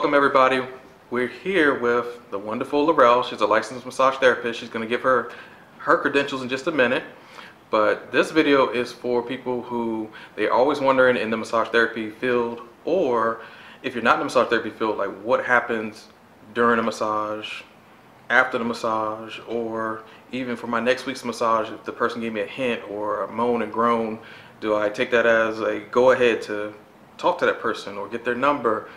Welcome everybody. We're here with the wonderful Laurel. She's a licensed massage therapist. She's going to give her credentials in just a minute. But this video is for people who they're always wondering in the massage therapy field, or if you're not in the massage therapy field, like what happens during a massage, after the massage, or even for my next week's massage, if the person gave me a hint or a moan and groan, do I take that as a go ahead to talk to that person or get their number?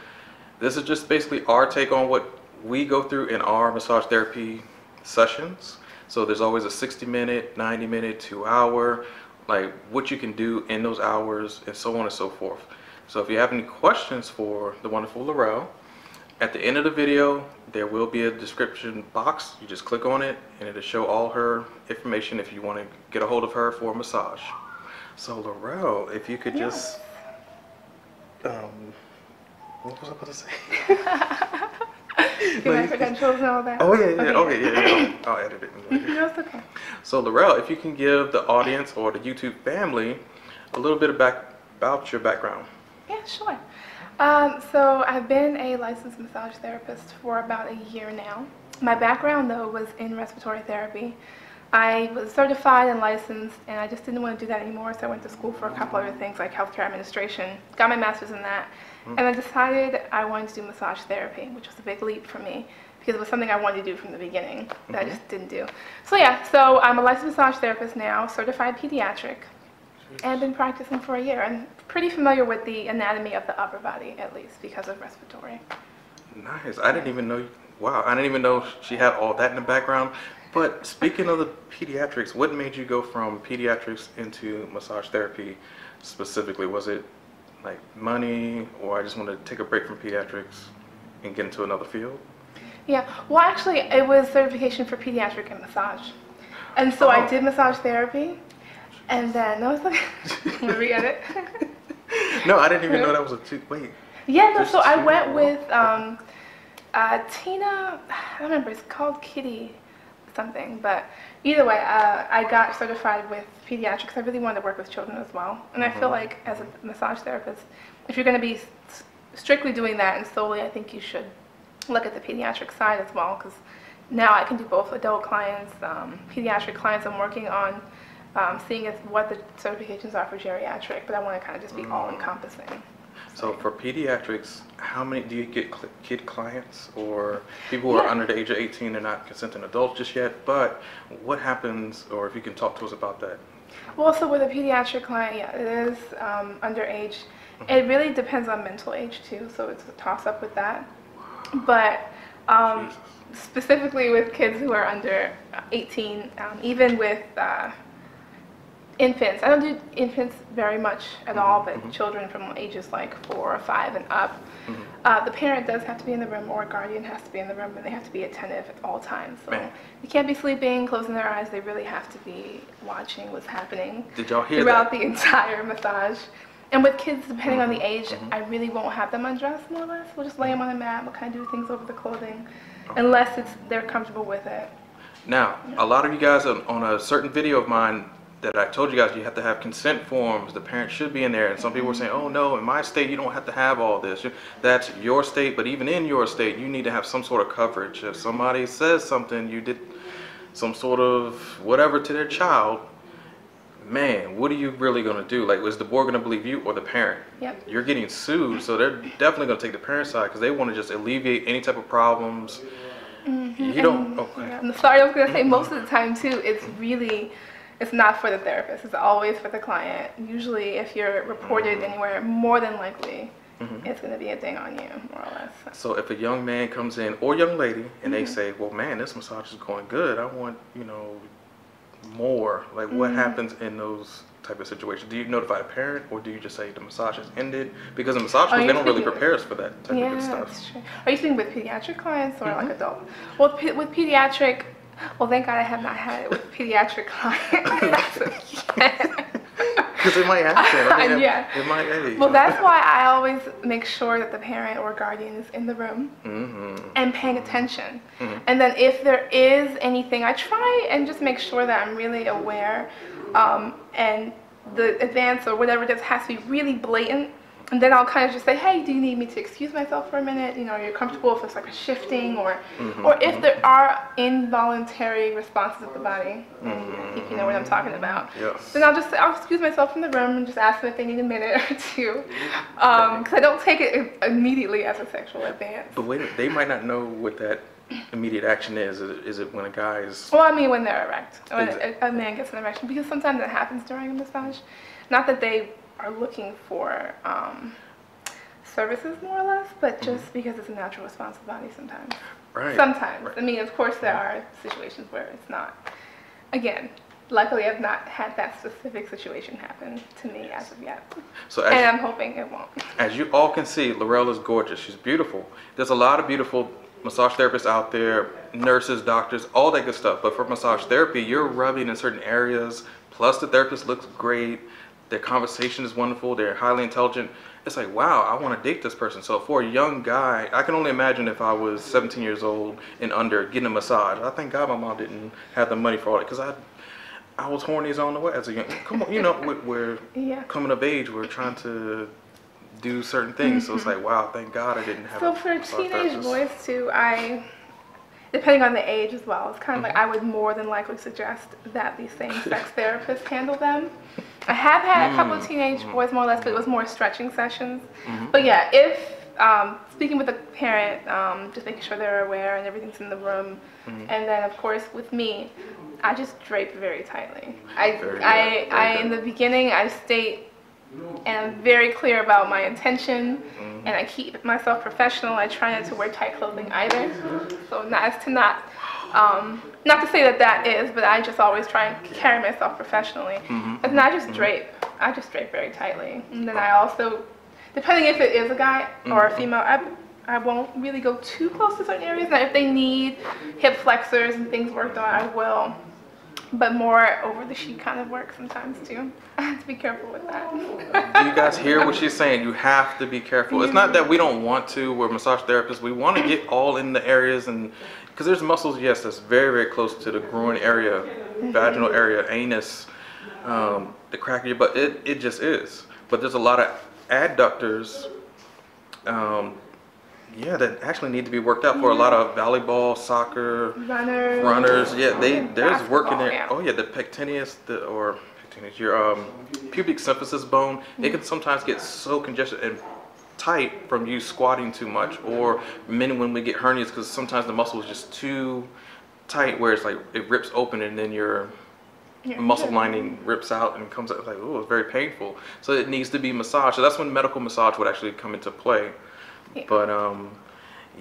This is just basically our take on what we go through in our massage therapy sessions. So there's always a 60-minute, 90-minute, 2-hour, like what you can do in those hours and so on and so forth. So if you have any questions for the wonderful Laurel, at the end of the video, there will be a description box. You just click on it and it'll show all her information if you want to get a hold of her for a massage. So Laurel, if you could just, what was I about to say? Do my credentials and all that? Oh yeah, yeah, okay, yeah. I'll edit it. No, it's okay. So Laurel, if you can give the audience or the YouTube family a little bit about your background. Yeah, sure. So I've been a licensed massage therapist for about a year now. My background though was in respiratory therapy. I was certified and licensed, and I just didn't want to do that anymore, so I went to school for a couple other things like healthcare administration, got my master's in that, and I decided I wanted to do massage therapy, which was a big leap for me because it was something I wanted to do from the beginning that I just didn't do. So yeah, so I'm a licensed massage therapist now, certified pediatric, and been practicing for a year, and pretty familiar with the anatomy of the upper body, at least, because of respiratory. Nice. I didn't even know, wow, I didn't even know she had all that in the background. But speaking of the pediatrics, what made you go from pediatrics into massage therapy specifically? Was it like money, or I just wanted to take a break from pediatrics and get into another field? Yeah, well actually it was certification for pediatric and massage. And so I did massage therapy, and then, no, it's like, want to re-get it? No, I didn't even know that was a wait. Yeah, no, so I went with Tina, I don't remember, it's called Kitty something, but either way, I got certified with pediatrics. I really wanted to work with children as well, and I feel like as a massage therapist, if you're going to be strictly doing that and solely, I think you should look at the pediatric side as well, because now I can do both adult clients, pediatric clients. I'm working on seeing what the certifications are for geriatric, but I want to kind of just be all-encompassing. So for pediatrics, how many do you get kid clients or people who are under the age of 18? They're not consenting adults just yet, but what happens, or if you can talk to us about that? Well, so with a pediatric client, yeah, it is underage. It really depends on mental age too, so it's a toss-up with that. But specifically with kids who are under 18, even with infants, I don't do infants very much at all, but children from ages like 4 or 5 and up, the parent does have to be in the room, or a guardian has to be in the room, and they have to be attentive at all times. So they can't be sleeping, closing their eyes. They really have to be watching what's happening throughout the entire massage. And with kids, depending on the age, I really won't have them undress, more or less. We'll just lay them on a mat. We'll kind of do things over the clothing, unless they're comfortable with it. Now, a lot of you guys on a certain video of mine that I told you guys, you have to have consent forms. The parent should be in there, and some people were saying, oh no, in my state you don't have to have all this. That's your state, but even in your state you need to have some sort of coverage. If somebody says something, you did some sort of whatever to their child, man, what are you really going to do? Like, is the board going to believe you or the parent? Yep. You're getting sued, so they're definitely going to take the parent side because they want to just alleviate any type of problems. You don't, I'm sorry, I was going to say, most of the time too, it's not for the therapist, it's always for the client. Usually if you're reported anywhere, more than likely it's going to be a ding on you, more or less. So if a young man comes in, or young lady, and they say, well man, this massage is going good, I want, you know, more, like what happens in those type of situations? Do you notify the parent, or do you just say the massage has ended? Because in massage schools, they don't really prepare us for that type of stuff. That's true. Are you speaking with pediatric clients or like adult? Well, with pediatric, well, thank God I have not had it with pediatric clients. Because it might happen. I mean, yeah. It might. Hey, well, that's why I always make sure that the parent or guardian is in the room and paying attention. And then if there is anything, I try and just make sure that I'm really aware, and the advance or whatever just has to be really blatant And then I'll kind of just say, hey, do you need me to excuse myself for a minute? You know, are you comfortable if it's like a shifting or if there are involuntary responses of the body? I think you know what I'm talking about. Yes. Then I'll excuse myself from the room and just ask them if they need a minute or two. Because I don't take it immediately as a sexual advance. But wait, they might not know what that immediate action is. Is it when a guy is... Well, I mean when they're erect, when a man gets an erection, because sometimes that happens during a massage. Not that they are looking for services more or less, but just because it's a natural response of the body sometimes. Right. Sometimes. Right. I mean, of course there are situations where it's not. Again, luckily I've not had that specific situation happen to me as of yet. So and I'm hoping it won't. As you all can see, Laurel is gorgeous. She's beautiful. There's a lot of beautiful massage therapists out there, nurses, doctors, all that good stuff. But for massage therapy, you're rubbing in certain areas, plus the therapist looks great. Their conversation is wonderful. They're highly intelligent. It's like, wow, I want to date this person. So for a young guy, I can only imagine if I was 17 years old and under getting a massage. I thank God my mom didn't have the money for all it, because I was horny as on the way as a young. Come on, you know, we're coming of age. We're trying to do certain things. So it's like, wow, thank God I didn't have. So for teenage boys too, depending on the age as well, it's kind of like I would more than likely suggest that these same-sex therapists handle them. I have had a couple of teenage boys more or less, but it was more stretching sessions. But yeah, if speaking with a parent, just making sure they're aware and everything's in the room, and then of course with me, I just drape very tightly. In the beginning, I state and I'm very clear about my intention, and I keep myself professional. I try not to wear tight clothing either, so not to say that is, but I just always try and carry myself professionally. And then I just drape very tightly. And then I also, depending if it is a guy or a female, I won't really go too close to certain areas. Now if they need hip flexors and things worked on, I will. But more over the sheet kind of work sometimes too. I have to be careful with that. Do you guys hear what she's saying? You have to be careful. It's not that we don't want to. We're massage therapists. We want to get all in the areas, and because there's muscles, yes, that's very, very close to the groin area, vaginal area, anus, the crack of your butt. It just is. But there's a lot of adductors. Yeah, that actually need to be worked out for a lot of volleyball, soccer, runners. Yeah, there's work in there. Yeah. Oh yeah, the pectineus, your pubic symphysis bone. It can sometimes get so congested and tight from you squatting too much, or men when we get hernias because sometimes the muscle is just too tight where it's like it rips open and then your muscle lining rips out and comes out like, oh, it's very painful. So it needs to be massaged. So that's when medical massage would actually come into play. But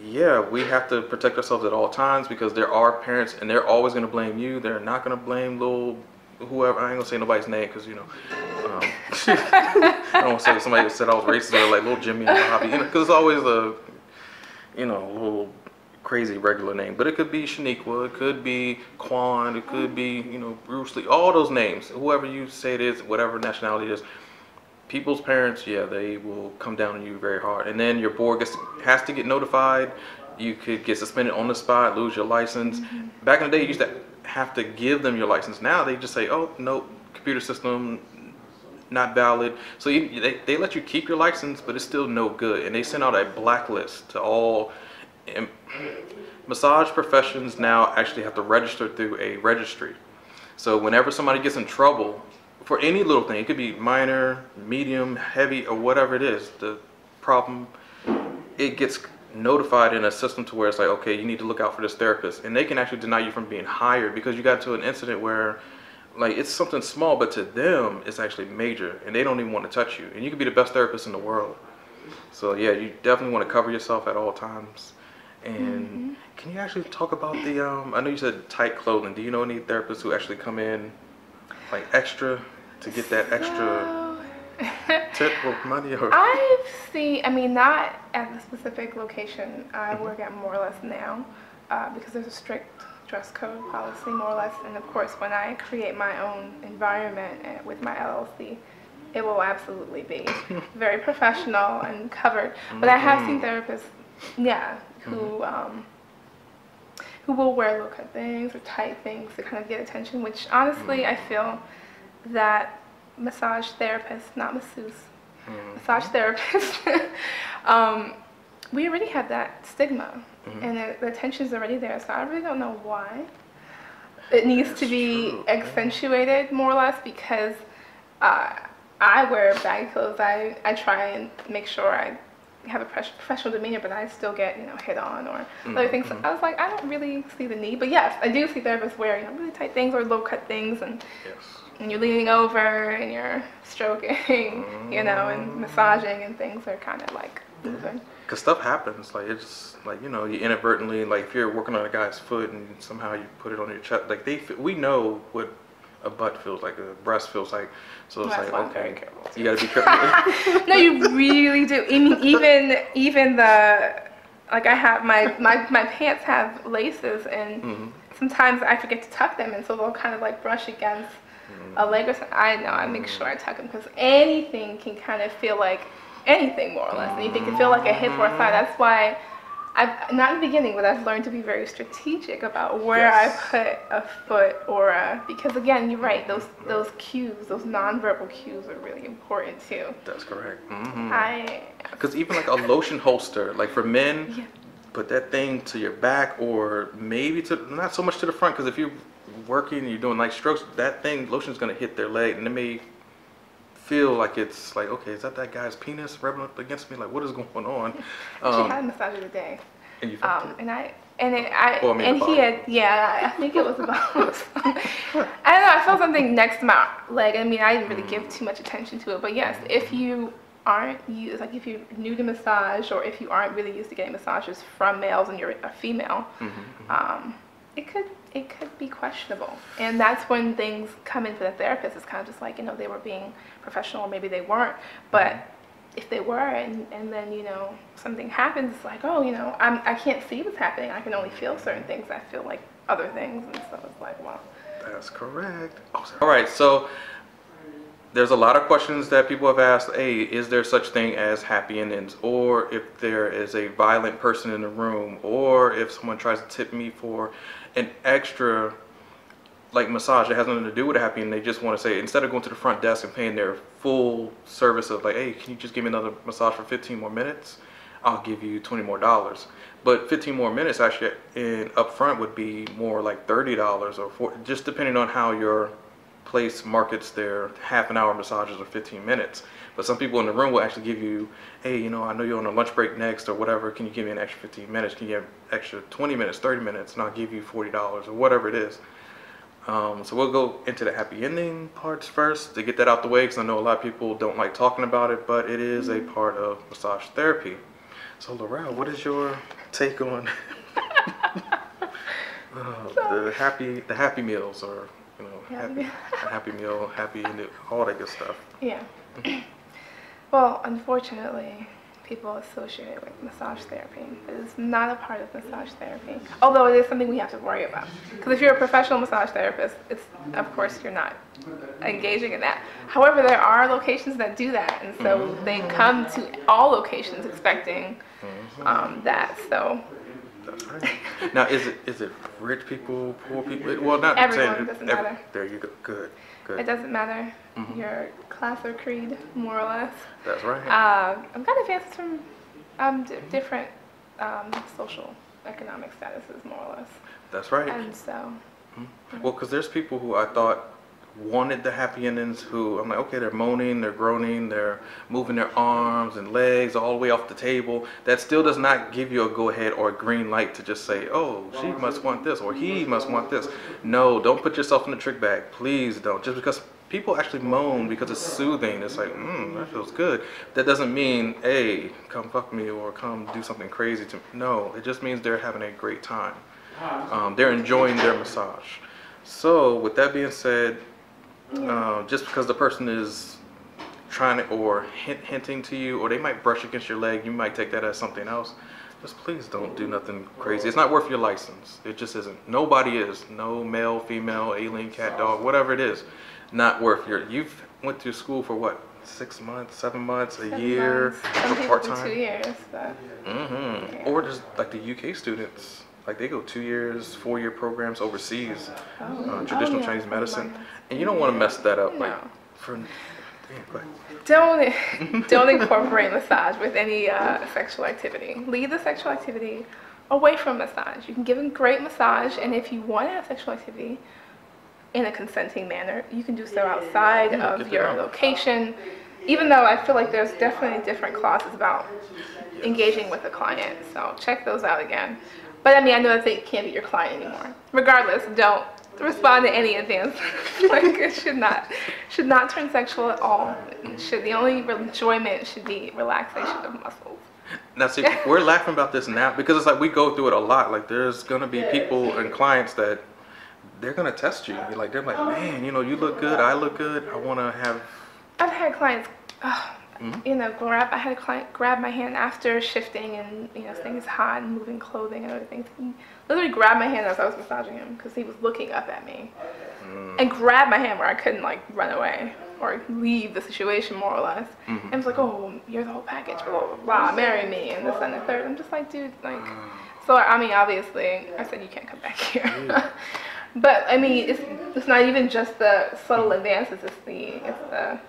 yeah, we have to protect ourselves at all times because there are parents and they're always going to blame you. They're not going to blame little whoever. I ain't going to say nobody's name because, you know, I don't want to say somebody said I was racist or like little Jimmy and Bobby, you know, because it's always a, you know, little crazy regular name. But it could be Shaniqua, it could be Quan, it could be, you know, Bruce Lee, all those names, whoever you say it is, whatever nationality it is. People's parents, yeah, they will come down on you very hard. And then your board has to get notified. You could get suspended on the spot, lose your license. Back in the day, you used to have to give them your license. Now they just say, oh, no, computer system, not valid. So they let you keep your license, but it's still no good. And they send out a blacklist to all. Massage professions now actually have to register through a registry. So whenever somebody gets in trouble, for any little thing, it could be minor, medium, heavy, or whatever it is, the problem, it gets notified in a system to where it's like, okay, you need to look out for this therapist. And they can actually deny you from being hired because you got to an incident where, like, it's something small, but to them, it's actually major, and they don't even want to touch you. And you could be the best therapist in the world. So, yeah, you definitely want to cover yourself at all times. And can you actually talk about the, I know you said tight clothing. Do you know any therapists who actually come in, like, extra to get that extra tip or money? Or? I've seen, I mean, not at the specific location I work at more or less now, because there's a strict dress code policy more or less. And of course, when I create my own environment with my LLC, it will absolutely be very professional and covered. But I have seen therapists, yeah, who will wear low-cut things or tight things to kind of get attention, which honestly I feel that massage therapists, not masseuse, massage therapist, we already have that stigma, and the tension's already there. So I really don't know why it needs to be accentuated more or less, because I wear baggy clothes. I try and make sure I have a professional demeanor, but I still get, hit on or other things. So I was like, I don't really see the need. But yes, I do see therapists wear, really tight things or low cut things, and you're leaning over and you're stroking, and massaging, and things are kind of like moving. Because stuff happens, like it's like, you inadvertently, like if you're working on a guy's foot and somehow you put it on your chest, like we know what a butt feels like, a breast feels like, so it's like, okay, you gotta be careful. No, you really do. I mean, even the, like I have my pants have laces, and sometimes I forget to tuck them, and so they'll kind of like brush against a leg or something. I make sure I tuck them, because anything can kind of feel like anything, more or less. Anything can feel like a hip or a thigh. That's why not in the beginning, but I've learned to be very strategic about where I put a foot because again, you're right, those cues, those nonverbal cues are really important too. That's correct. Because even like a lotion holster, like for men, put that thing to your back, or maybe not so much to the front, because if you're working and you're doing light strokes, that thing, lotion's going to hit their leg, and it may feel like it's like, okay, is that guy's penis rubbing up against me? Like, what is going on? She had a massage of the day. And you felt it? I think it was about, I don't know, I felt something next to my leg. I mean, I didn't really give too much attention to it, but yes, if you aren't used, like if you're new to massage, or if you aren't really used to getting massages from males and you're a female, it could be questionable. And that's when things come in for the therapist. It's kind of just like, they were being professional, or maybe they weren't. But if they were, and then, something happens, it's like, oh, I can't see what's happening. I can only feel certain things. I feel like other things. And so it's like, wow. That's correct. Oh, sorry. All right, so there's a lot of questions that people have asked. Hey, is there such thing as happy endings? Or if there is a violent person in the room, or if someone tries to tip me for an extra massage that has nothing to do with a happy ending, they just want to say, instead of going to the front desk and paying their full service of like, hey, can you just give me another massage for 15 more minutes? I'll give you $20 more. But 15 more minutes actually up front would be more like $30 or $40, just depending on how your place markets their half-an-hour massages or 15 minutes. But some people in the room will actually give you, hey, I know you're on a lunch break next or whatever, can you give me an extra 15 minutes? Can you give extra 20 minutes, 30 minutes, and I'll give you $40 or whatever it is. So we'll go into the happy ending parts first to get that out the way, because I know a lot of people don't like talking about it, but it is a part of massage therapy. So Laurel, what is your take on the happy meals, or a happy meal, happy ending, all that good stuff? Yeah. Well, unfortunately, people associate it with massage therapy. It is not a part of massage therapy, although it is something we have to worry about. Because if you're a professional massage therapist, of course you're not engaging in that. However, there are locations that do that, and so they come to all locations expecting that. So. That's right. Now, is it rich people, poor people? Well, not everyone. Doesn't matter. There you go. Good. It doesn't matter your class or creed, more or less. That's right. I've got advances from different social, economic statuses, more or less. That's right. And so. Well, because there's people who I thought wanted the happy endings, who I'm like, okay, they're moaning, they're groaning, they're moving their arms and legs all the way off the table. That still does not give you a go ahead or a green light to just say, oh, she must want this or he must want this. No, don't put yourself in the trick bag. Please don't. Just because people actually moan because it's soothing, it's like, that feels good. That doesn't mean, hey, come fuck me or come do something crazy to me. No, it just means they're having a great time. They're enjoying their massage. So with that being said, just because the person is trying to, or hinting to you, or they might brush against your leg, you might take that as something else. Just please don't do nothing crazy. It's not worth your license. It just isn't. Nobody is. No male, female, alien, cat, dog, whatever it is, not worth you've went to school for what, 6 months, 7 months, a year, Some people part-time? for 2 years. But, Or just like the UK students. Like they go 2 years, 4-year programs overseas, traditional Chinese medicine, and you don't want to mess that up. No. Like Don't incorporate massage with any sexual activity. Leave the sexual activity away from massage. You can give a great massage, and if you want to have sexual activity in a consenting manner, you can do so outside of your location. Even though I feel like there's definitely different clauses about engaging with a client, so check those out again. But I mean, I know that they can't be your client anymore. Regardless, don't respond to any advance. Like, it should not turn sexual at all. The only enjoyment should be relaxation of muscles. Now see, we're laughing about this now because it's like we go through it a lot. Like, there's gonna be people and clients that they're gonna test you. Like, they're like, man, you know, you look good, I look good, I wanna have. I've had clients, you know, I had a client grab my hand after shifting and, you know, things hot and moving clothing and other things. He literally grabbed my hand as I was massaging him because he was looking up at me and grabbed my hand where I couldn't, like, run away or leave the situation, more or less. And was like, oh, you're the whole package, blah, blah, blah, marry me, and this and the third. I'm just like, dude, like, so, I mean, obviously, I said, you can't come back here. But, I mean, it's not even just the subtle advances, it's the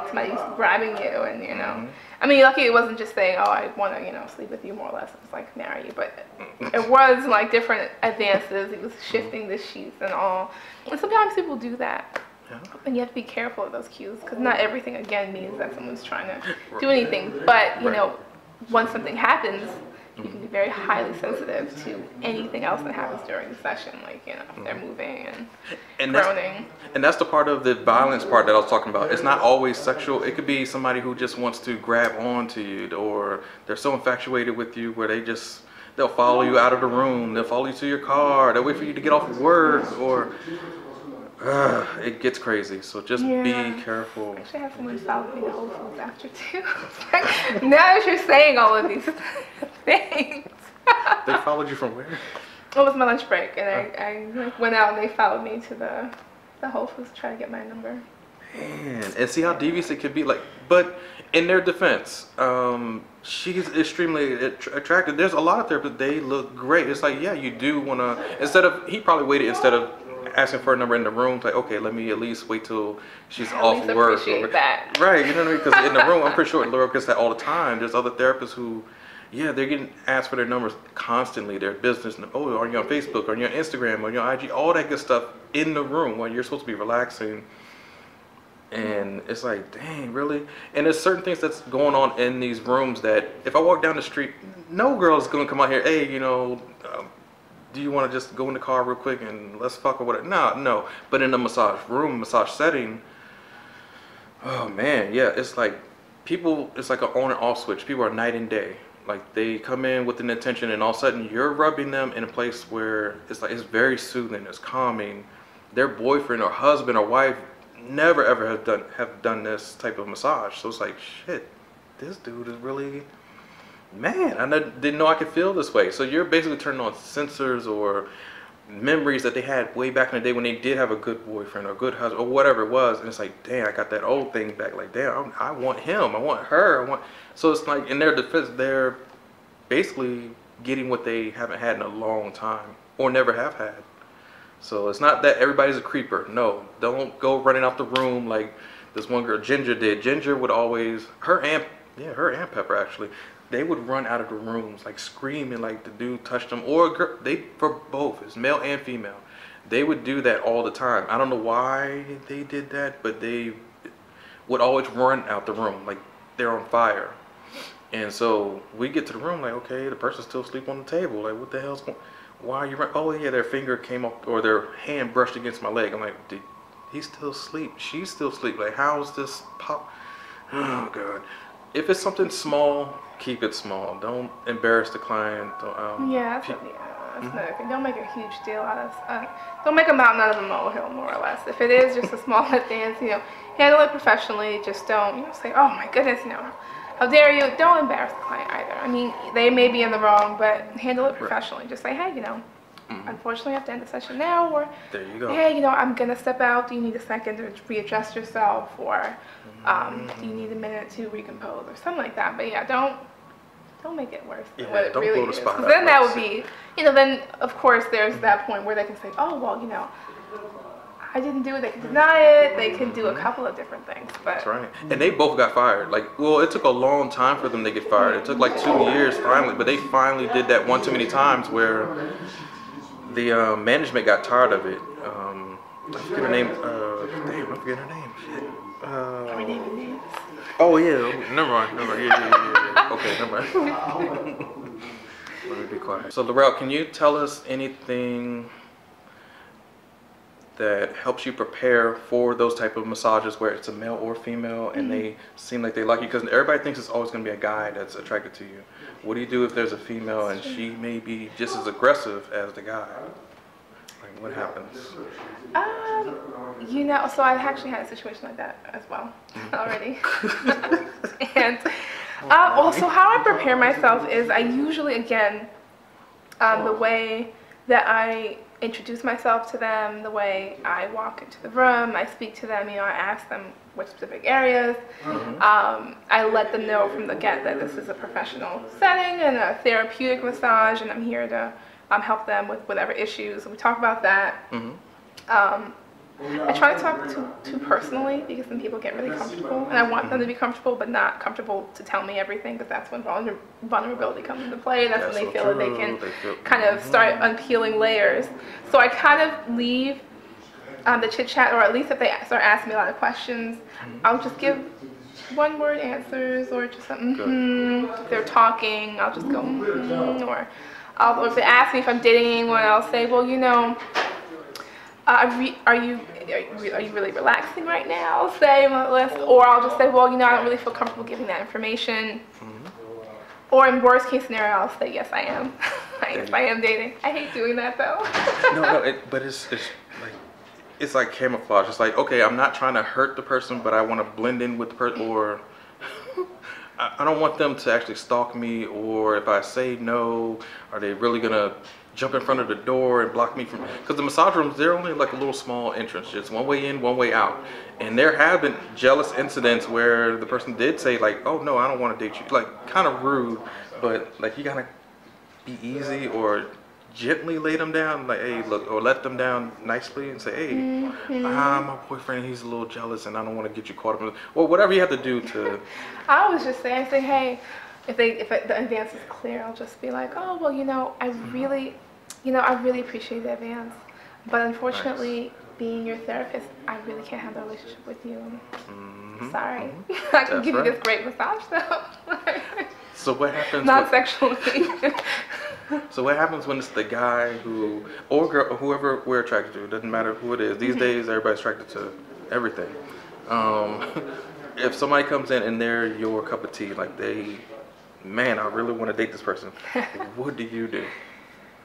somebody's grabbing you and, you know. I mean, lucky it wasn't just saying, oh, I want to, you know, sleep with you, more or less. It was like, marry you. But it was, like, different advances. He was shifting the sheets and all. And sometimes people do that. And you have to be careful of those cues because not everything, again, means that someone's trying to do anything. But, you know, once something happens, you can be very highly sensitive to anything else that happens during the session, like, you know, if they're moving and groaning. And that's the part of the violence part that I was talking about. It's not always sexual. It could be somebody who just wants to grab onto you, or they're so infatuated with you where they'll follow you out of the room, they'll follow you to your car, they'll wait for you to get off of work, or it gets crazy. So just be careful. I actually have someone follow me to Whole Foods after too. Now that you're saying all of these things. They followed you from where? It was my lunch break, and I went out and they followed me to the Whole Foods to try to get my number. Man, and see how devious it could be. Like, but in their defense, she's extremely attractive. There's a lot of therapists, they look great. It's like, yeah, you do want to, he probably waited instead of asking for a number in the room, like, okay, let me at least wait till she's off work. That. Right, you know what I mean? Because in the room, I'm pretty sure Laurel gets that all the time. There's other therapists who, yeah, they're getting asked for their numbers constantly. Their business, oh, are you on Facebook, are you on Instagram, are you on IG, all that good stuff in the room while you're supposed to be relaxing. And it's like, dang, really? And there's certain things that's going on in these rooms that if I walk down the street, no girl is going to come out here, hey, you know, do you want to just go in the car real quick and let's fuck or whatever? No. But in a massage room, massage setting, oh man, yeah, it's like people, it's like an on and off switch. People are night and day. Like, they come in with an intention and all of a sudden you're rubbing them in a place where it's like, it's very soothing, it's calming. Their boyfriend or husband or wife never ever have done this type of massage. So it's like, shit, this dude is really, man, I didn't know I could feel this way. So you're basically turning on sensors or memories that they had way back in the day when they did have a good boyfriend or good husband or whatever it was. And it's like, damn, I got that old thing back. Like, damn, I want him, I want her, So it's like, in their defense, they're basically getting what they haven't had in a long time or never have had. So it's not that everybody's a creeper. No, don't go running out the room like this one girl, Ginger, did. Ginger would always, her and Pepper actually, they would run out of the rooms like screaming like the dude touched them, or girl, for both, it's male and female. They would do that all the time. I don't know why they did that, but they would always run out the room like they're on fire. And so we get to the room like, okay, the person's still asleep on the table. Like, what the hell's going on? Why are you running? Oh yeah, their finger came up or their hand brushed against my leg. I'm like, dude, he's still asleep. She's still asleep. Like, how's this pop? Oh God. If it's something small, keep it small. Don't embarrass the client. That's another thing. Don't make a huge deal out of don't make a mountain out of a molehill, more or less. If it is just a small advance, you know, handle it professionally. Just don't, you know, say, oh my goodness, you know, how dare you? Don't embarrass the client either. I mean, they may be in the wrong, but handle it professionally. Just say, hey, you know, unfortunately I have to end the session now, or there you go. Hey, you know, I'm gonna step out. Do you need a second to readjust yourself, or do you need a minute to recompose, or something like that? But yeah, don't make it worse than what it really is. Because then that would be, you know, then of course there's that point where they can say, oh well, you know, I didn't do it, they can deny it, they can do a couple of different things. But that's right. And they both got fired. Like, well, it took a long time for them to get fired. It took like 2 years finally, but they finally did that one too many times where the management got tired of it. I forget her name. Damn, I forget her name. are we naming names? Oh yeah, never mind. Yeah. Okay, never mind. Let me be quiet. So Laurel, can you tell us anything that helps you prepare for those type of massages where it's a male or female and they seem like they like you? Because everybody thinks it's always going to be a guy that's attracted to you. What do you do if there's a female and she may be just as aggressive as the guy? Like, what happens? You know, so I've actually had a situation like that as well already. And also how I prepare myself is I usually, again, the way that I introduce myself to them, the way I walk into the room, I speak to them, you know, I ask them what specific areas. I let them know from the get that this is a professional setting and a therapeutic massage, and I'm here to help them with whatever issues. We talk about that. I try to talk too personally because then people get really comfortable, and I want them to be comfortable, but not comfortable to tell me everything, because that's when vulnerability comes into play. That's when they feel that they can kind of start unpeeling layers. So I kind of leave the chit chat, or at least if they start asking me a lot of questions, I'll just give one-word answers, or just if they're talking, I'll just go or if they ask me if I'm dating anyone, I'll say, well, you know, are you really relaxing right now? Say on the list, or I'll just say, well, you know, I don't really feel comfortable giving that information. Or in worst case scenario, I'll say, yes, I am. Yes, I am dating. I hate doing that though. But it's like camouflage. It's like, okay, I'm not trying to hurt the person, but I want to blend in with the person, or I don't want them to actually stalk me, or if I say no, are they really gonna jump in front of the door and block me from, because the massage rooms, they're only like a little small entrance, just one way in, one way out. And there have been jealous incidents where the person did say like, oh no, I don't want to date you, like kind of rude, but like you gotta be easy or gently lay them down, like, hey, look, or let them down nicely and say, hey, my boyfriend, he's a little jealous and I don't want to get you caught up in, or whatever you have to do to. I always just say, hey, if the advance is clear, I'll just be like, oh, well, you know, I really appreciate the advance, but unfortunately, being your therapist, I really can't have a relationship with you. Sorry. I can give you this great massage though. So what happens? Not sexually. So what happens when it's the guy who, or girl, or whoever we're attracted to, it doesn't matter who it is. These days, everybody's attracted to everything. If somebody comes in and they're your cup of tea, like man, I really want to date this person, what do you do?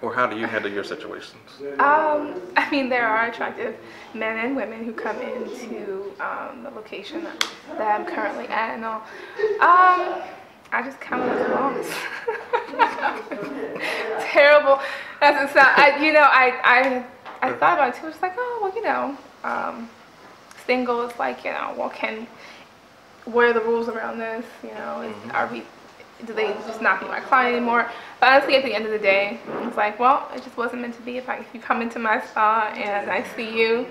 Or how do you handle your situations? I mean, there are attractive men and women who come into the location that I'm currently at and all. I just count them as lungs. Terrible as it sounds. I thought about it too. It's like, oh, well, you know, single is like, you know, well, what are the rules around this? You know, do they just not be my client anymore? But honestly, at the end of the day, it's like, well, it just wasn't meant to be. If you come into my spa and I see you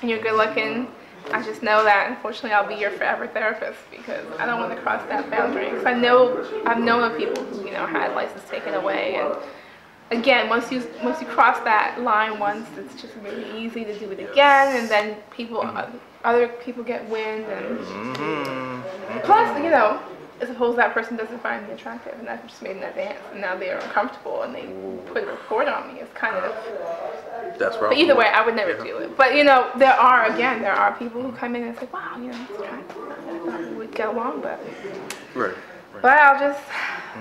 and you're good looking, I just know that unfortunately I'll be your forever therapist, because I don't want to cross that boundary. Because I've known of people who, you know, had license taken away, and again, once you cross that line once, it's just really easy to do it again, and then other people get wind, and plus, you know, suppose that person doesn't find me attractive and I've just made an advance and now they're uncomfortable and they put a report on me. It's kind of, that's right. But either way, I would never do it. But you know, there are people who come in and say, wow, you know, he's attractive. I thought we would get along, but right. But I'll just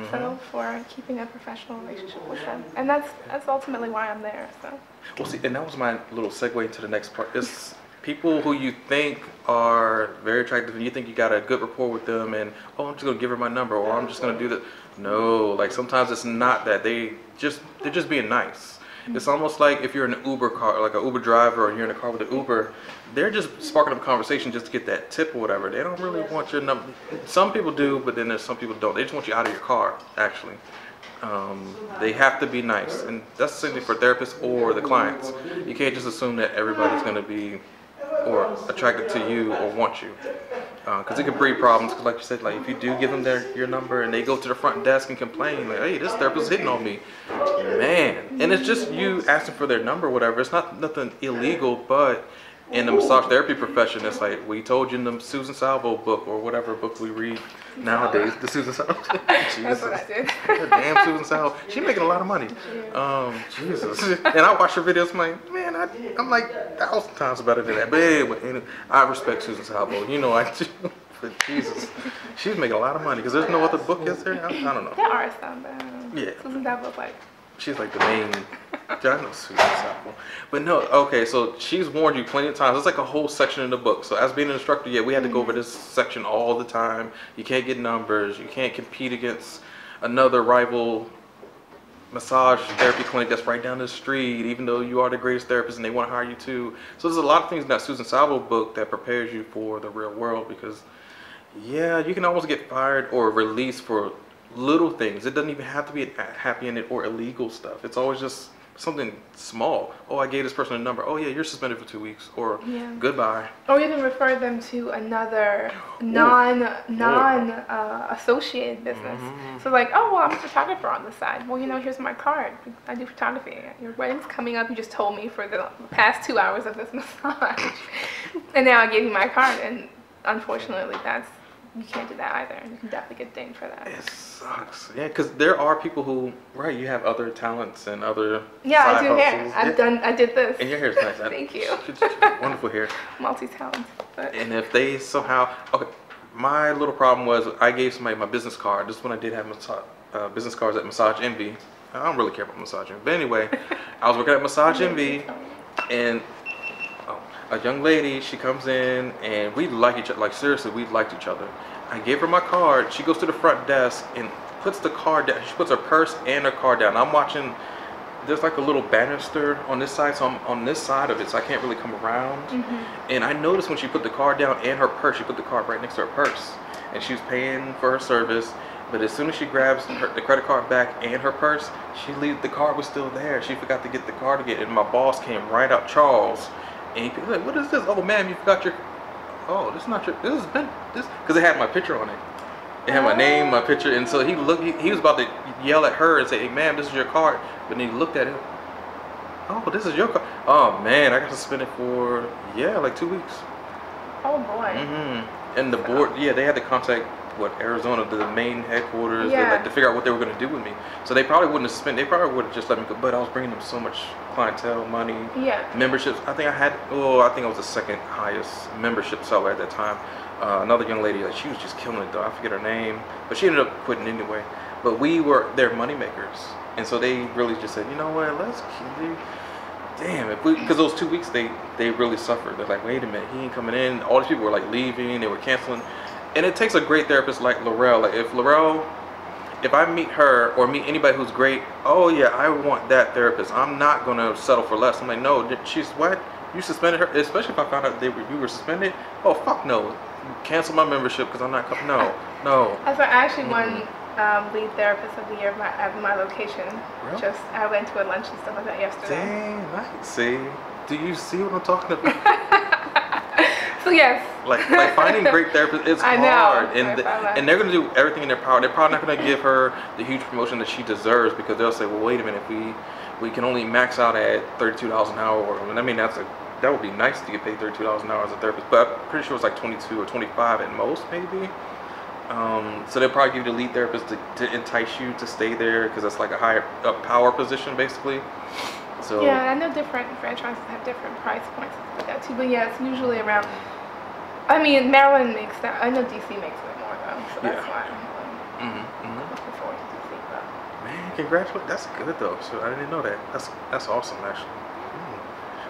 settle for keeping a professional relationship with them, and that's ultimately why I'm there. So. Well, see, and that was my little segue into the next part. It's people who you think are very attractive and you think you got a good rapport with them, and oh, I'm just gonna give her my number, or I'm just gonna do that. No, like sometimes it's not that. They're just being nice. It's almost like if you're in an Uber car, like an Uber driver, or you're in a car with an Uber, they're just sparking up a conversation just to get that tip or whatever. They don't really want your number. Some people do, but then there's some people don't. They just want you out of your car, actually. They have to be nice, and that's the same thing for therapists or the clients. You can't just assume that everybody's going to be or attracted to you or want you. Because it can breed problems. Because like you said, like if you do give them your number and they go to the front desk and complain, like, hey, this therapist is hitting on me, man. And it's just you asking for their number or whatever. It's not nothing illegal, but in the massage therapy profession, it's like we told you in the Susan Salvo book or whatever book we read nowadays. The Susan Salvo. That's what I did. Damn Susan Salvo. She's making a lot of money. Jesus. And I watch her videos. I'm like, man, I'm like 1,000 times better than that. But anyway, I respect Susan Salvo. You know I do. But Jesus, she's making a lot of money because there's no other book is there. I don't know. There are some, but I don't know. Yeah. Susan Salvo's like. She's like the main. I know Susan Salvo. But no, okay, so she's warned you plenty of times. It's like a whole section in the book. So as being an instructor, yeah, we had to go over this section all the time. You can't get numbers. You can't compete against another rival massage therapy clinic that's right down the street, even though you are the greatest therapist and they want to hire you too. So there's a lot of things in that Susan Salvo book that prepares you for the real world because, yeah, you can almost get fired or released for little things. It doesn't even have to be a happy ended or illegal stuff. It's always just something small. Oh, I gave this person a number. Oh yeah, you're suspended for 2 weeks, or goodbye. Or even refer them to another associated business. So like, oh well, I'm a photographer on the side. Well, you know, here's my card. I do photography. Your wedding's coming up. You just told me for the past 2 hours of this massage, and now I give you my card. And unfortunately, you can't do that either. You can definitely get dinged for that. It sucks. Yeah, because there are people who, right, you have other talents and other I do hustles. hair. I did this. And your hair's nice. Thank you. Wonderful hair. MultiTalent. And if they somehow, okay, my little problem was I gave somebody my business card. This is when I did have business cards at Massage Envy. I don't really care about Massage Envy. But anyway, I was working at Massage Envy and a young lady, she comes in and we like each other, like seriously, we liked each other. I gave her my card, she goes to the front desk and puts the card down. She puts her purse and her card down. I'm watching, there's like a little banister on this side, so I'm on this side of it, so I can't really come around. And I noticed when she put the card down and her purse, she put the card right next to her purse. And she was paying for her service, but as soon as she grabs the credit card back and her purse, the card was still there. She forgot to get the card again, and my boss came right out, Charles. And he was like, what is this? Oh, ma'am, you forgot your... Oh, this is not your... This has been... This... Because it had my picture on it. It had my name, my picture. And so he was about to yell at her and say, hey, ma'am, this is your card. But then he looked at it. Oh, this is your card. Oh, man, I got to spend it for, like 2 weeks. Oh, boy. And the board, they had to contact, Arizona, the main headquarters, to figure out what they were going to do with me. So they probably wouldn't have spent, they probably would have just let me go, but I was bringing them so much clientele, money, memberships. I think I was the second highest membership seller at that time. Another young lady, she was just killing it though, I forget her name, but she ended up quitting anyway. But we were their money makers. And so they really just said, you know what, let's keep it. Damn, because those 2 weeks, they really suffered. They're like, wait a minute, he ain't coming in. All these people were like leaving, they were canceling. And it takes a great therapist like Laurel. Like if I meet her or meet anybody who's great, oh yeah, I want that therapist. I'm not gonna settle for less. I'm like, no, she's what? You suspended her? Especially if I found out you were suspended? Oh fuck no. Cancel my membership because I'm not coming. No. I actually won lead therapist of the year at my location. Really? I went to a lunch and stuff like that yesterday. Dang, nice. See? Do you see what I'm talking about? So yes. Like finding great therapists, it's hard. And they're going to do everything in their power. They're probably not going to give her the huge promotion that she deserves because they'll say, well, wait a minute, we can only max out at $32 an hour. I mean, that would be nice to get paid $32 an hour as a therapist, but I'm pretty sure it's like 22 or 25 at most, maybe. So they'll probably give you the lead therapist to entice you to stay there because that's like a power position, basically. So yeah, I know different franchises have different price points like that too, but yeah, it's usually around. I mean, Maryland makes that. I know DC makes it more though, so that's why I'm looking forward to DC. But. Man, congratulations! That's good though. So I didn't know that. That's awesome actually.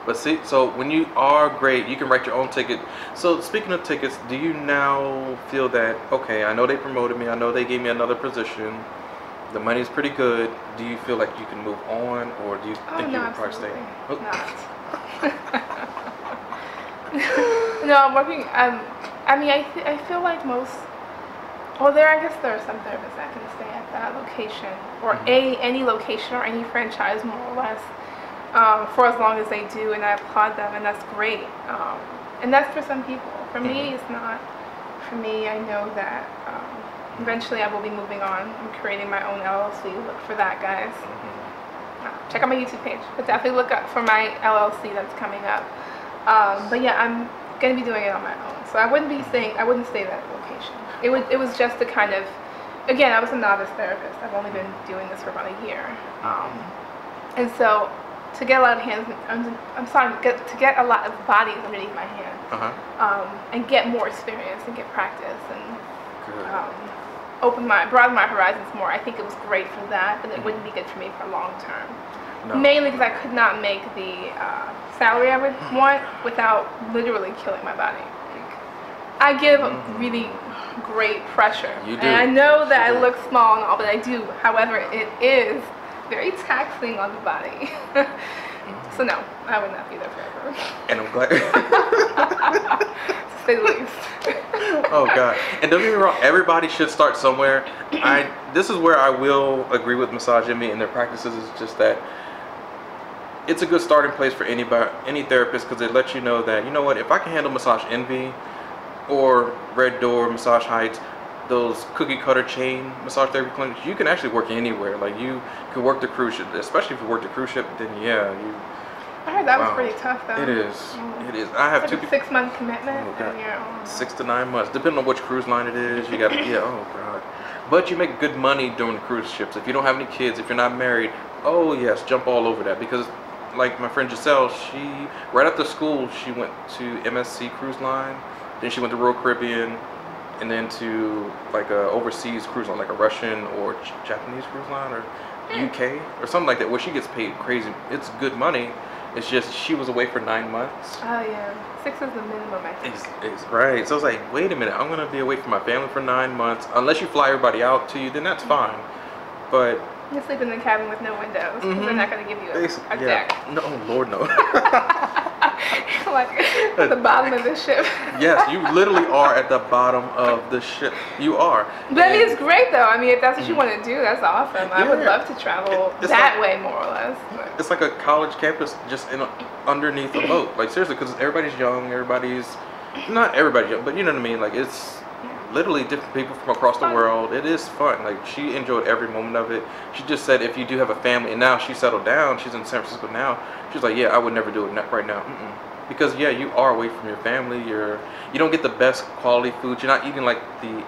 But see, so when you are great, you can write your own ticket. So speaking of tickets, do you now feel that, okay, I know they promoted me, I know they gave me another position, the money's pretty good, do you feel like you can move on, or do you think you would probably stay? No, I'm working, I mean, I feel like most, well, I guess there are some therapists that can stay at that location, or any location or any franchise more or less. For as long as they do, and I applaud them, and that's great. And that's for some people. For me, it's not. For me, I know that eventually I will be moving on. I'm creating my own LLC. Look for that, guys. Check out my YouTube page, but definitely look up for my LLC that's coming up. But yeah, I'm gonna be doing it on my own. So I wouldn't stay at that location. It was just to kind of, again, I was a novice therapist. I've only been doing this for about a year. And so to get a lot of hands, to get a lot of bodies underneath my hands, and get more experience and get practice and broaden my horizons more. I think it was great for that, but it wouldn't be good for me for long term. No. Mainly because I could not make the salary I would want without literally killing my body. I give really great pressure. You do. And I know that I look small and all, but I do. However, it is very taxing on the body. So no, I would not be there forever. And I'm glad. To say the least. Oh God. And don't get me wrong, everybody should start somewhere. This is where I will agree with Massage Envy and their practices, is just that it's a good starting place for any therapist, because it lets you know that, you know what, if I can handle Massage Envy or Red Door, Massage Heights, those cookie cutter chain massage therapy clinics, you can actually work anywhere. Like, you can work the cruise ship, especially if you work the cruise ship, then yeah, you. I heard that was pretty tough though. It is. It is. I have like 2 6-month commitment. Oh, God. 6 to 9 months, depending on which cruise line it is. You got oh God. But you make good money during the cruise ships. If you don't have any kids, if you're not married, oh yes, jump all over that, because like my friend Giselle, she right after school she went to MSC Cruise Line, then she went to Royal Caribbean, and then to like a overseas cruise line, like a Russian or Japanese cruise line, or UK or something like that, where she gets paid crazy. It's good money. It's just she was away for 9 months. Oh yeah, 6 is the minimum, I think. It's right. So I was like, wait a minute, I'm gonna be away from my family for 9 months. Unless you fly everybody out to you, then that's fine. But you sleep in the cabin with no windows, because they're not gonna give you a deck. No, Lord no. Like at the bottom of the ship. Yes, you literally are at the bottom of the ship. You are. But I mean, it's great though. I mean, if that's what you want to do, that's awesome. I would love to travel that way, more or less. But. It's like a college campus just underneath a boat. Like seriously, because everybody's young. Not everybody's young, but you know what I mean. Like it's literally different people from across the world. It is fun. Like she enjoyed every moment of it. She just said if you do have a family, and now she's settled down. She's in San Francisco now. She's like, yeah, I would never do it right now. Because yeah, you are away from your family. You don't get the best quality food. You're not eating like the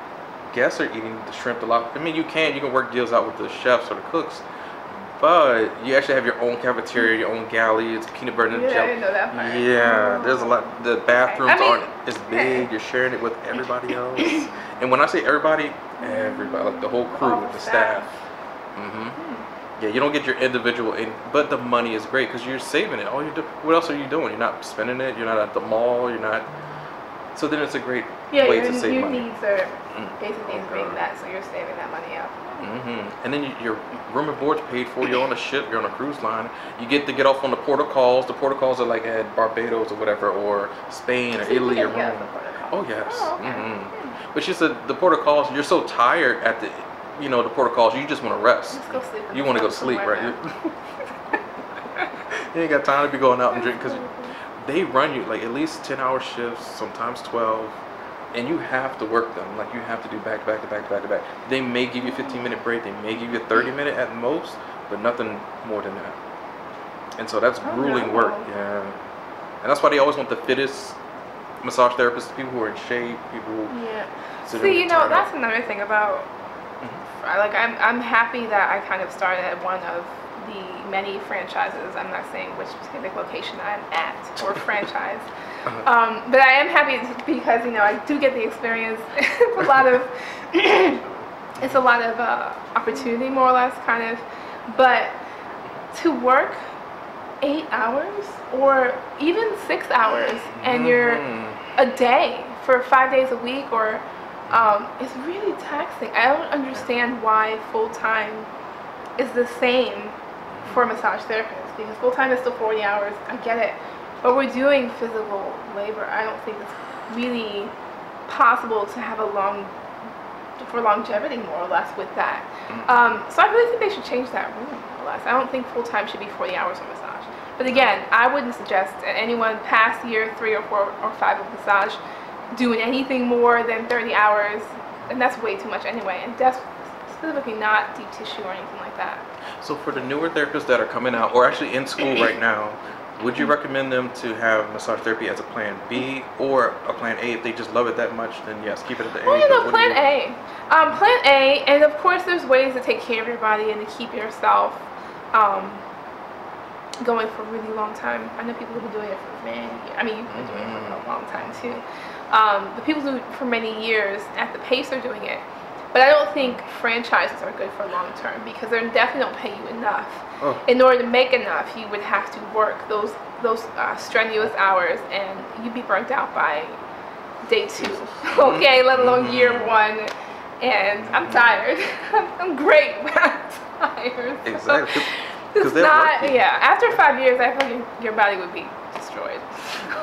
guests are eating the shrimp a lot. I mean, you can work deals out with the chefs or the cooks, but you actually have your own cafeteria, your own galley. It's peanut butter and jelly. I didn't know that part. Yeah, there's a lot. The bathrooms aren't as big. You're sharing it with everybody else. And when I say everybody, like the whole crew, the staff. Yeah, you don't get your individual, but the money is great because you're saving it. What else are you doing? You're not spending it. You're not at the mall. You're not. So then it's a great way to save money. Your needs are basically being met, so you're saving that money up. And then your room and board's paid for. You're on a ship. You're on a cruise line. You get to get off on the port of calls. The port of calls are like at Barbados or whatever, or Spain or Italy or Rome. Oh yes. But she said the port of calls. You're so tired at the port of calls, you just want to rest. Just go sleep. You want to go sleep, right? You ain't got time to be going out and drink, because they run you like at least 10-hour shifts, sometimes 12, and you have to work them. Like you have to do back to back to back to back to back. They may give you a 15-minute break. They may give you a 30-minute at most, but nothing more than that. And so that's grueling work. Yeah. And that's why they always want the fittest massage therapists, people who are in shape, people who. Yeah. See, that's another thing about. Like I'm happy that I kind of started at one of the many franchises. I'm not saying which specific location I'm at or franchise, but I am happy because I do get the experience. It's a lot of opportunity, more or less, kind of. But to work 8 hours or even 6 hours, and you're a day for 5 days a week, or it's really taxing. I don't understand why full-time is the same for massage therapists, because full-time is still 40 hours. I get it. But we're doing physical labor. I don't think it's really possible to have a long for longevity, more or less, with that. So I really think they should change that rule, more or less. I don't think full-time should be 40 hours of massage. But again, I wouldn't suggest anyone past year 3 or 4 or 5 of massage doing anything more than 30 hours, and that's way too much anyway, and that's specifically not deep tissue or anything like that. So for the newer therapists that are coming out, or actually in school right now, would you recommend them to have massage therapy as a plan B or a plan A? If they just love it that much, then yes, keep it at the A. Well, you know, plan A. Plan A, and of course there's ways to take care of your body and to keep yourself going for a really long time. I know people who've been doing it for many years. I mean, you've been doing it for a long time too. But people do it for many years at the pace they're doing it. But I don't think franchises are good for long term because they definitely don't pay you enough. In order to make enough, you would have to work those strenuous hours, and you'd be burnt out by day 2. Okay, let alone year 1. And I'm tired. I'm great, but I'm tired. Exactly. It's not. Yeah. After 5 years, I feel like your body would be destroyed.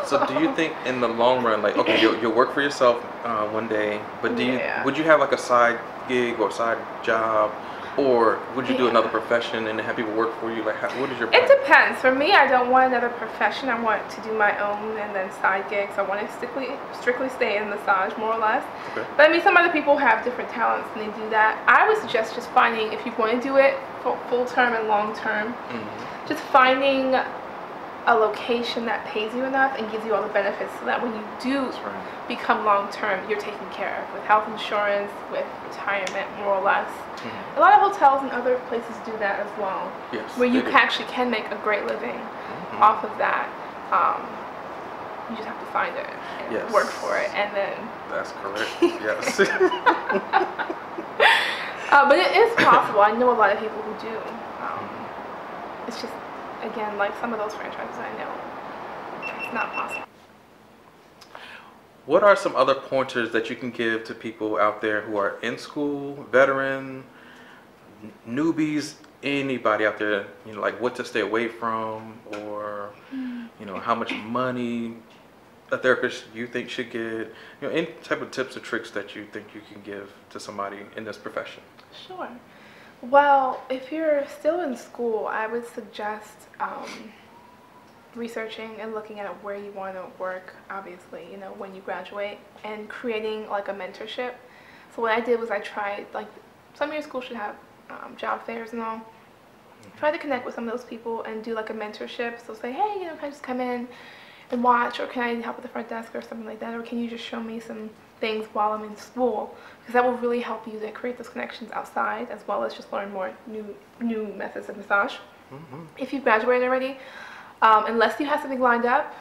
So do you think in the long run, like, okay, you'll work for yourself one day, but would you have like a side gig or side job, or would you do another profession and have people work for you? Like, what is your plan? It depends. For me, I don't want another profession. I want to do my own and then side gigs. I want to strictly stay in massage, more or less. Okay. But I mean, some other people have different talents and they do that. I would suggest just finding, if you want to do it full term and long term, just finding a location that pays you enough and gives you all the benefits so that when you do become long-term, you're taken care of with health insurance, with retirement, more or less. A lot of hotels and other places do that as well, where you actually can make a great living off of that. You just have to find it and work for it, and then... That's correct, yes. But it is possible. I know a lot of people who do. It's just, again, like some of those franchises I know, it's not possible. What are some other pointers that you can give to people out there who are in school, veteran, newbies, anybody out there, you know, like what to stay away from, or, you know, how much money a therapist you think should get, you know, any type of tips or tricks that you think you can give to somebody in this profession? Sure. Well, if you're still in school, I would suggest researching and looking at where you want to work, obviously, you know, when you graduate, and creating like a mentorship. So what I did was I tried, like, some of your schools should have job fairs and all. Try to connect with some of those people and do like a mentorship. So say, hey, you know, can I just come in and watch, or can I help at the front desk or something like that, or can you just show me some things while I'm in school, because that will really help you to create those connections outside, as well as just learn more new methods of massage. If you've graduated already, unless you have something lined up,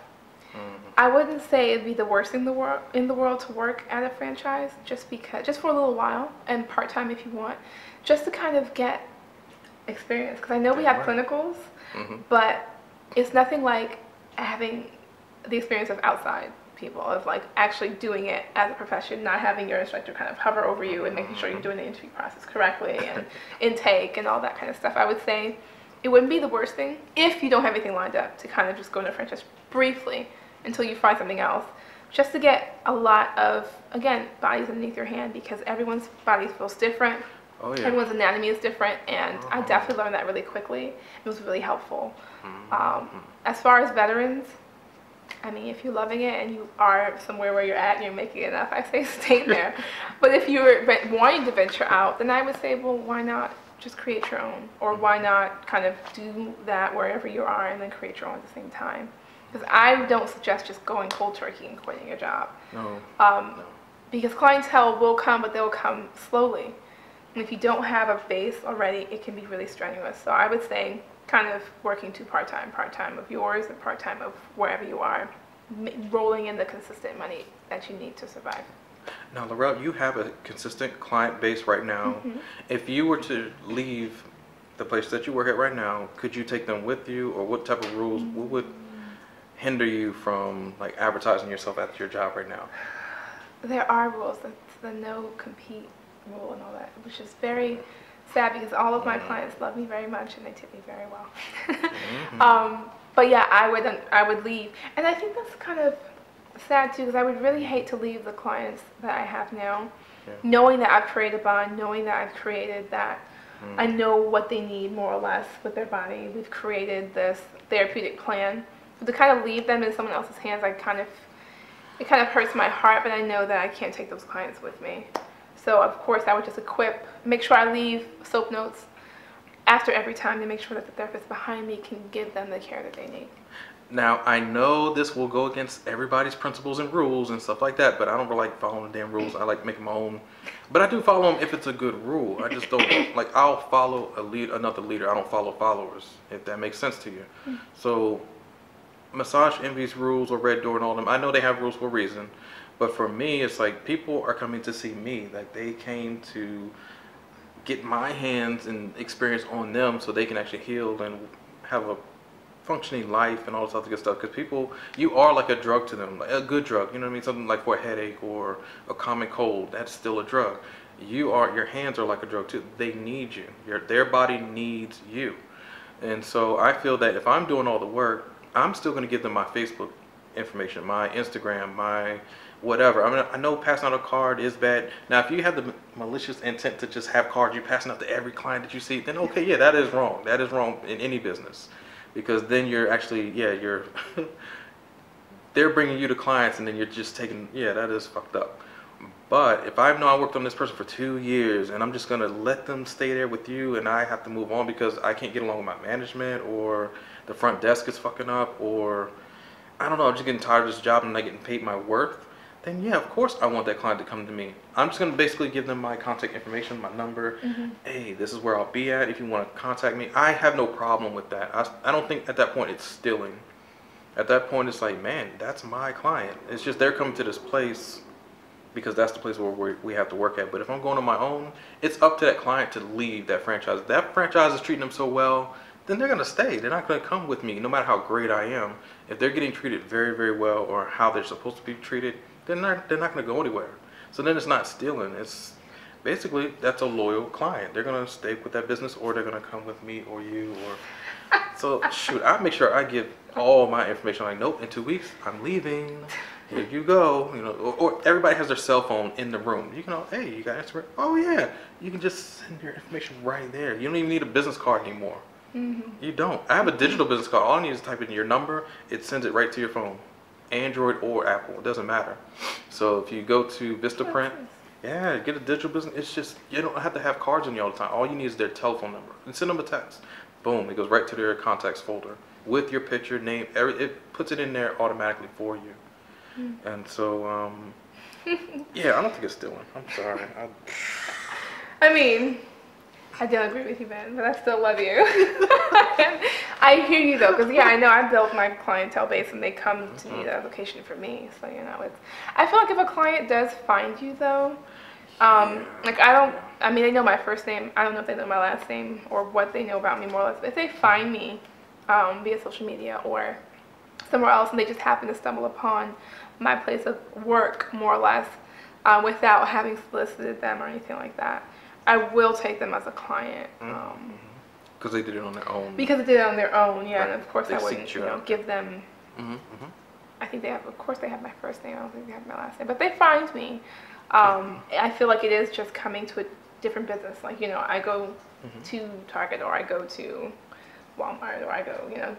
I wouldn't say it'd be the worst thing in the world to work at a franchise, just for a little while, and part-time if you want, just to kind of get experience, because I know we have clinicals, but it's nothing like having the experience of outside people, of like actually doing it as a profession, not having your instructor kind of hover over you and making sure you're doing the interview process correctly and intake and all that kind of stuff. I would say it wouldn't be the worst thing if you don't have anything lined up to kind of just go into a franchise briefly until you find something else, just to get a lot of, again, bodies underneath your hand, because everyone's body feels different. Everyone's anatomy is different, and I definitely learned that really quickly. It was really helpful. As far as veterans, I mean, if you're loving it and you are somewhere where you're at and you're making enough, I say stay there. But if you're wanting to venture out, then I would say, well, why not just create your own? Or why not kind of do that wherever you are and then create your own at the same time? Because I don't suggest just going cold turkey and quitting your job. No. Because clientele will come, but they'll come slowly. And if you don't have a base already, it can be really strenuous. So I would say kind of working to part-time of yours and part-time of wherever you are, rolling in the consistent money that you need to survive. Now, Laurel, you have a consistent client base right now. If you were to leave the place that you work at right now, could you take them with you, or what type of rules, what would hinder you from like advertising yourself at your job right now? There are rules. That's the no compete rule and all that, which is very sad because all of my clients love me very much and they tip me very well. But yeah, I would leave, and I think that's kind of sad too, because I would really hate to leave the clients that I have now knowing that I've created a bond, knowing that I've created that, I know what they need more or less with their body. We've created this therapeutic plan. But to kind of leave them in someone else's hands, it kind of hurts my heart, but I know that I can't take those clients with me. So of course I would just make sure I leave soap notes after every time to make sure that the therapist behind me can give them the care that they need. Now, I know this will go against everybody's principles and rules and stuff like that, but I don't really like following the damn rules. I like making my own. But I do follow them if it's a good rule. I just don't, like, I'll follow another leader. I don't follow followers, if that makes sense to you. So, Massage Envy's rules or Red Door and all them, I know they have rules for a reason. But for me, it's like people are coming to see me. Like, they came to get my hands and experience on them so they can actually heal and have a functioning life and all this other good stuff. Because people, you are like a drug to them, like a good drug, you know what I mean? Something like for a headache or a common cold, that's still a drug. Your hands are like a drug too. They need you. Their body needs you. And so I feel that if I'm doing all the work, I'm still going to give them my Facebook information, my Instagram, my whatever. I mean, I know passing out a card is bad. Now, if you have the malicious intent to just have cards you passing out to every client that you see, then okay, yeah, that is wrong. That is wrong in any business. Because then you're actually, they're bringing you to clients and then you're just taking, that is fucked up. But if I know I worked on this person for 2 years and I'm just going to let them stay there with you and I have to move on because I can't get along with my management or the front desk is fucking up or, I don't know, I'm just getting tired of this job and I'm not getting paid my worth, then yeah, of course I want that client to come to me. I'm just going to basically give them my contact information, my number. Hey, this is where I'll be at if you want to contact me. I have no problem with that. I don't think at that point it's stealing. At that point it's like, man, that's my client. It's just they're coming to this place because that's the place where we have to work at. But if I'm going on my own, it's up to that client to leave that franchise. If that franchise is treating them so well, then they're going to stay. They're not going to come with me no matter how great I am. If they're getting treated very, very well or how they're supposed to be treated, then they're not going to go anywhere. So then it's not stealing. It's basically, that's a loyal client. They're going to stay with that business or they're going to come with me or you or... So shoot, I make sure I give all my information. Like, nope, in 2 weeks, I'm leaving. Here you go. You know, or everybody has their cell phone in the room. You can, hey, you got Instagram? Oh yeah, you can just send your information right there. You don't even need a business card anymore. You don't. I have a digital business card. All I need is type in your number. It sends it right to your phone. Android or Apple, it doesn't matter. So if you go to Vistaprint, get a digital business. It's just, you don't have to have cards on you all the time. All you need is their telephone number and send them a text. Boom, it goes right to their contacts folder with your picture, name, it puts it in there automatically for you. And so, yeah, I don't think it's stealing. I'm sorry. I mean, I don't agree with you, Ben, but I still love you. I hear you though, because I know I built my clientele base and they come to me, the application for me. So I feel like if a client does find you though, like they know my first name. I don't know if they know my last name or what they know about me more or less. But if they find me via social media or somewhere else and they just happen to stumble upon my place of work more or less without having solicited them or anything like that, I will take them as a client. Because they did it on their own. Because they did it on their own, yeah. Right. And of course they I wouldn't, give them. I think of course they have my first name. I don't think they have my last name. But they find me. I feel like it is just coming to a different business. Like, I go to Target or I go to Walmart or I go,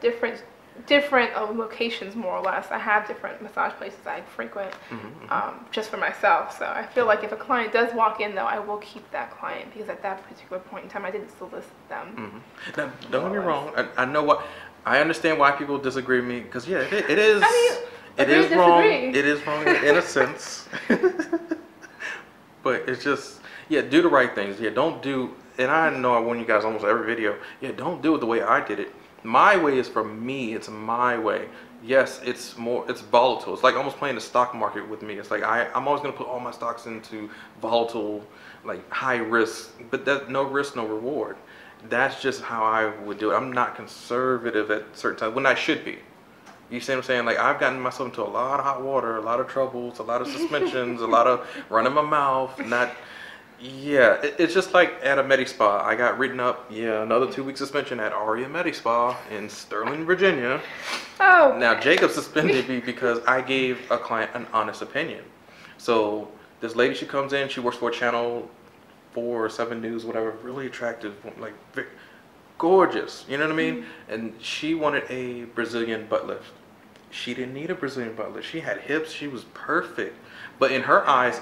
different locations more or less. I have different massage places I frequent just for myself. So I feel like if a client does walk in though, I will keep that client because at that particular point in time I didn't solicit them. Now, don't get me wrong. I understand why people disagree with me because it is. It is wrong. It is wrong in a sense. But it's just, do the right things. Don't do, and I know I warn you guys almost every video, don't do it the way I did it. My way is for me, it's my way. Yes, it's volatile. It's like almost playing the stock market with me. It's like I'm always gonna put all my stocks into volatile, like high risk, but that no risk, no reward. That's just how I would do it. I'm not conservative at certain times when I should be. You see what I'm saying? Like, I've gotten myself into a lot of hot water, a lot of troubles, a lot of suspensions, a lot of running my mouth, it's just like at a Medi-Spa. I got written up, another 2-week suspension at Aria Medi-Spa in Sterling, Virginia. Oh. Now, Jacob suspended me because I gave a client an honest opinion. So, This lady, she comes in, she works for Channel 4 or 7 News, whatever, really attractive, like gorgeous, you know what I mean? And she wanted a Brazilian butt lift. She didn't need a Brazilian butt lift. She had hips, she was perfect. But in her eyes,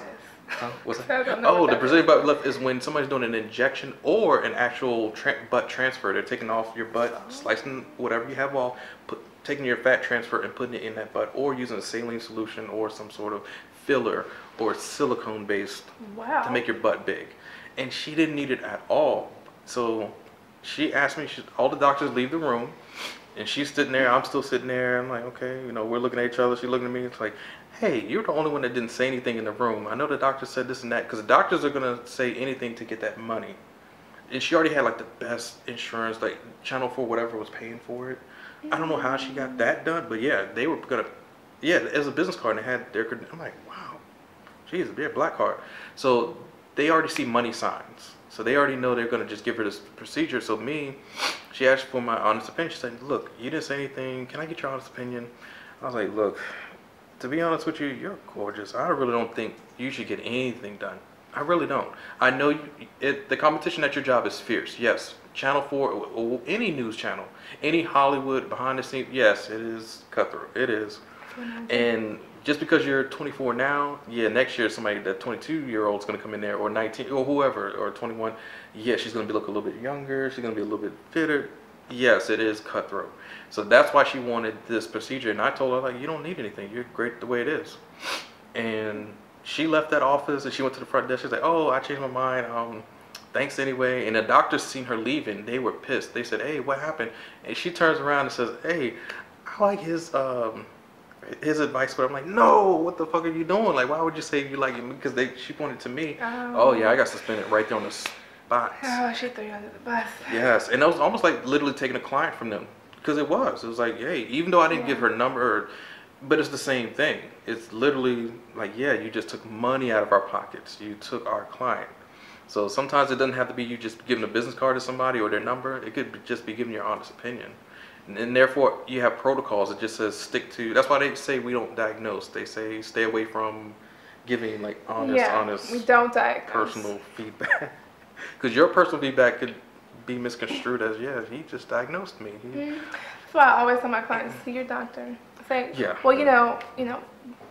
what's that? Oh, the Brazilian butt lift is when somebody's doing an injection or an actual butt transfer. They're taking off your butt, slicing whatever you have off, taking your fat transfer and putting it in that butt, or using a saline solution or some sort of filler or silicone based to make your butt big. And she didn't need it at all. So she asked me, all the doctors leave the room, and she's sitting there, I'm still sitting there, I'm like, okay, you know, we're looking at each other, she's looking at me, it's like, hey, you're the only one that didn't say anything in the room. I know the doctor said this and that, because the doctors are going to say anything to get that money. And she already had like the best insurance, like Channel 4, whatever was paying for it. I don't know how she got that done, but yeah, they were going to, yeah, as a business card, and they had their, I'm like, wow, geez, a black card. So they already see money signs. So they already know they're going to just give her this procedure. So she asked for my honest opinion. She said, look, you didn't say anything. Can I get your honest opinion? I was like, look, to be honest with you, you're gorgeous. I really don't think you should get anything done. I really don't. I know the competition at your job is fierce. Yes, Channel 4, or any news channel, any Hollywood behind the scenes, yes, it is cutthroat. It is. And just because you're 24 now, yeah, next year somebody, that 22-year-old is going to come in there, or 19, or whoever, or 21, yeah, she's going to look a little bit younger, she's going to be a little bit fitter. Yes, it is cutthroat. So that's why she wanted this procedure, and I told her, like, you don't need anything, you're great the way it is. And she left that office, and she went to the front desk, she's like, oh, I changed my mind, thanks anyway. And the doctors seen her leaving, they were pissed. They said, hey, what happened? And she turns around and says, hey, I like his advice, but I'm like, no, what the fuck are you doing? Like, why would you say you like him? Because she pointed to me. Oh yeah, I got suspended right there on the spot. Oh, she threw you under the bus. Yes, and that was almost like literally taking a client from them, because it was like, hey, even though I didn't give her number, but it's the same thing. It's literally like, yeah, you just took money out of our pockets. You took our client. So sometimes it doesn't have to be you just giving a business card to somebody or their number. It could just be giving your honest opinion. And therefore, you have protocols that just says stick to. That's why they say we don't diagnose. They say stay away from giving like honest, we don't diagnose. Personal feedback. Because your personal feedback could be misconstrued as, yeah, he just diagnosed me. That's why I always tell my clients, see your doctor. Say, well, you know,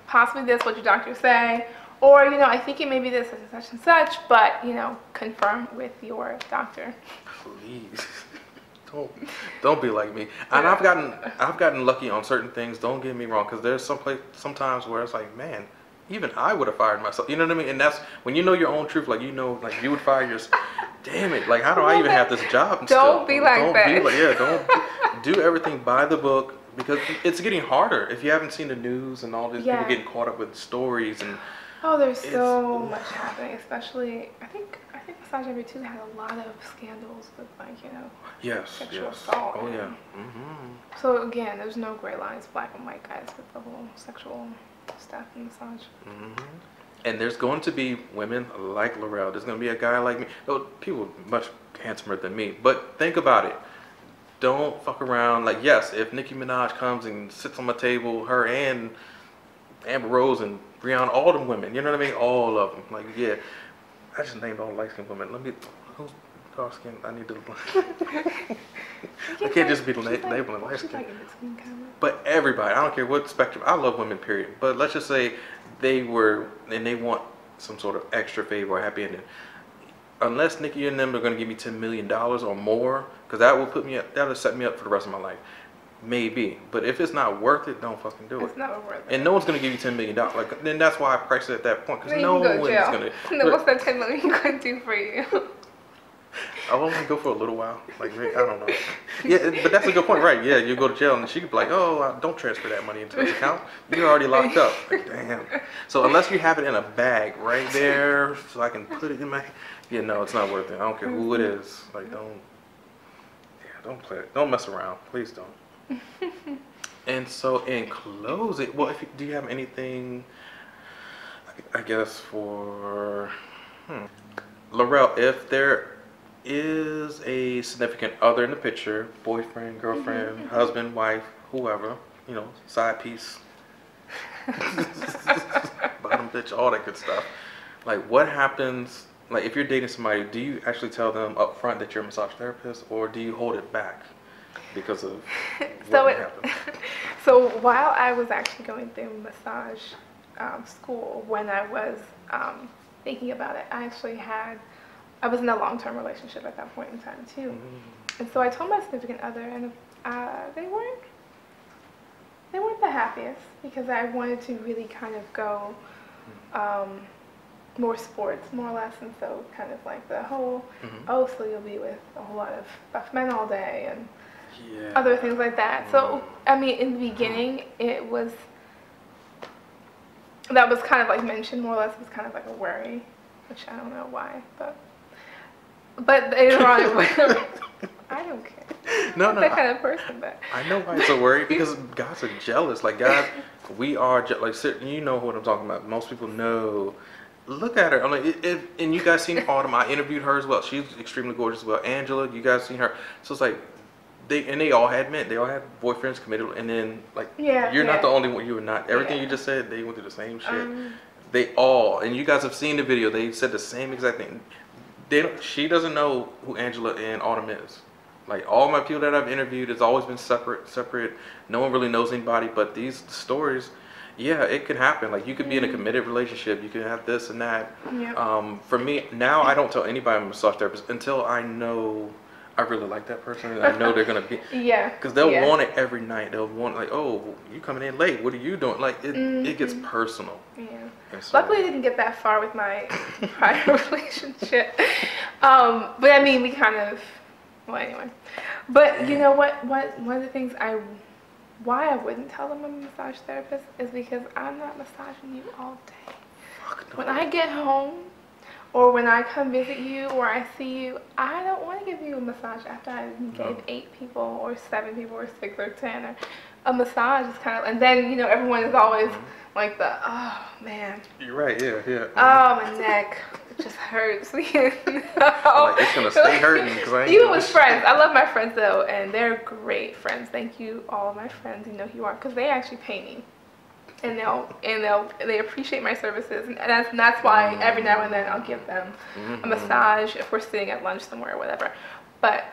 possibly this, what your doctor say, or you know, I think it may be this and such and such, but you know, confirm with your doctor. Please. Don't be like me. And I've gotten lucky on certain things. Don't get me wrong, because there's sometimes where it's like, man, even I would have fired myself. You know what I mean? And that's when you know your own truth. Like, you know, like you would fire yourself. Damn it! Like, how do I even have this job? Don't be like that. Don't do everything by the book, because it's getting harder. If you haven't seen the news and all this, people getting caught up with stories and. Oh, there's so much happening, especially I think Massage Envy too had a lot of scandals with, like, you know, sexual assault. Oh yeah. So again, there's no gray lines, black and white, guys, with the whole sexual stuff in massage. And there's going to be women like Laurel. There's going to be a guy like me. Though people much handsomer than me. But think about it. Don't fuck around. Like, yes, if Nicki Minaj comes and sits on my table, her and Amber Rose and Brianna, all them women, you know what I mean? All of them. Like, yeah. I just named all light-skinned women. Who's dark-skinned? I need to... I can't just be labeling light-skinned. But everybody, I don't care what spectrum. I love women, period. But let's just say they want some sort of extra favor or happy ending. Unless Nicki and them are going to give me $10 million or more, because that'll set me up for the rest of my life. Maybe, but if it's not worth it, don't fucking do it. It's never worth it. And no one's gonna give you $10 million. Like, then that's why I priced it at that point, because no one's gonna. Then what's that $10 million gonna do for you? I'll only go for a little while. Like, I don't know. Yeah, but that's a good point, right? Yeah, you go to jail and she could be like, oh, don't transfer that money into the account. You're already locked up. Like, damn. So unless you have it in a bag right there, so I can put it in my. Yeah, no, it's not worth it. I don't care who it is. Like, don't play it. Don't mess around. Please don't. And so in closing, well, do you have anything, I guess, for Laurel, if there is a significant other in the picture, boyfriend, girlfriend, husband, wife, whoever, you know, side piece, bottom bitch, all that good stuff, like what happens, like if you're dating somebody, do you actually tell them up front that you're a massage therapist, or do you hold it back because of what may happen? So while I was actually going through massage school, when I was thinking about it, I was in a long-term relationship at that point in time too. And so I told my significant other, and they weren't the happiest, because I wanted to really kind of go more sports, more or less, and so kind of like the whole, oh, so you'll be with a whole lot of buff men all day, and other things like that. So, I mean, in the beginning, that was kind of like mentioned, more or less. It was kind of like a worry, which I don't know why, but later on, I don't care. No, I'm that kind of person, but I know why it's a worry, because guys are jealous. Like guys, we are like, you know what I'm talking about. Most people know. Look at her. I'm like, and you guys seen Autumn. I interviewed her as well. She's extremely gorgeous as well. Angela, you guys seen her. So it's like, they all had men. They all had boyfriends, committed, and then like, you're not the only one. You were not. Everything you just said, they went through the same shit. They all, and you guys have seen the video. They said the same exact thing. She doesn't know who Angela and Autumn is. Like all my people that I've interviewed, it's always been separate. No one really knows anybody. But these stories, yeah, it could happen. Like you could be in a committed relationship. You could have this and that. For me now, I don't tell anybody I'm a massage therapist until I know I really like that person, and I know they're gonna be. Because they'll want it every night. They'll want like, oh, you coming in late? What are you doing? Like it gets personal. So, luckily, I didn't get that far with my prior relationship. But I mean, we kind of. Well, anyway. But you know what? One of the things why I wouldn't tell them I'm a massage therapist is because I'm not massaging you all day. When I get home, or when I come visit you, or I see you, I don't want to give you a massage after I gave 8 people, or 7 people, or 6, or 10. Or a massage is kind of, and then you know everyone is always like oh man. You're right. Yeah. Oh, my neck. It just hurts. Like, it's gonna stay hurting because I ain't even with friends. I love my friends though, and they're great friends. Thank you, all of my friends. You know who you are, because they actually pay me, and they appreciate my services, and that's why every now and then I'll give them a massage if we're sitting at lunch somewhere or whatever. But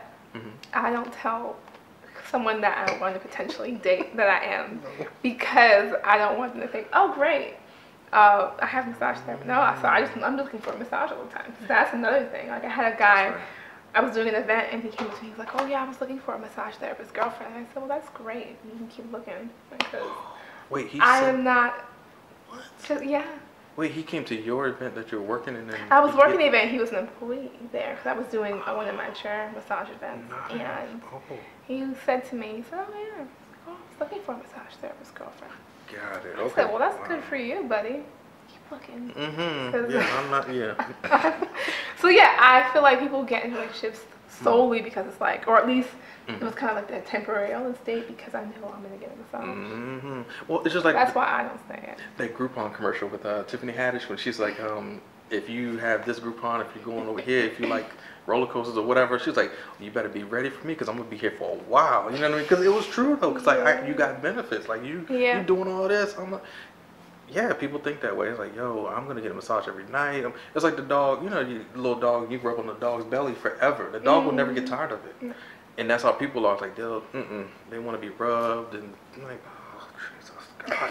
I don't tell someone that I want to potentially date that I am, because I don't want them to think, oh great. I have massage therapy. No, I'm looking for a massage all the time. That's another thing. Like I had a guy, I was doing an event, and he came to me. He's like, "Oh yeah, I was looking for a massage therapist girlfriend." And I said, "Well, that's great. You can keep looking, because am not." What? Just, Wait, he came to your event that you were working in? I was working the event. He was an employee there, because I was doing one of my chair massage events, and he said to me, he said, "Oh yeah, I was looking for a massage therapist girlfriend." Got it. I said, well, that's good for you, buddy. Keep looking. Yeah, I'm not. So yeah, I feel like people get in relationships solely because it's like, or at least it was kind of like that temporary illness state, because I know I'm gonna get a massage. Well, it's just like that's why I don't say it. That Groupon commercial with Tiffany Haddish, when she's like, if you have this Groupon, if you're going over here, if you like roller coasters or whatever, she's like, you better be ready for me, because I'm gonna be here for a while. You know what I mean? Because it was true though. Because like you got benefits, like you doing all this. I'm like, people think that way. It's like, yo, I'm gonna get a massage every night. It's like the dog, you know, your little dog, you rub on the dog's belly forever. The dog will never get tired of it. And that's how people are. It's like they want to be rubbed, and I'm like, oh Jesus God,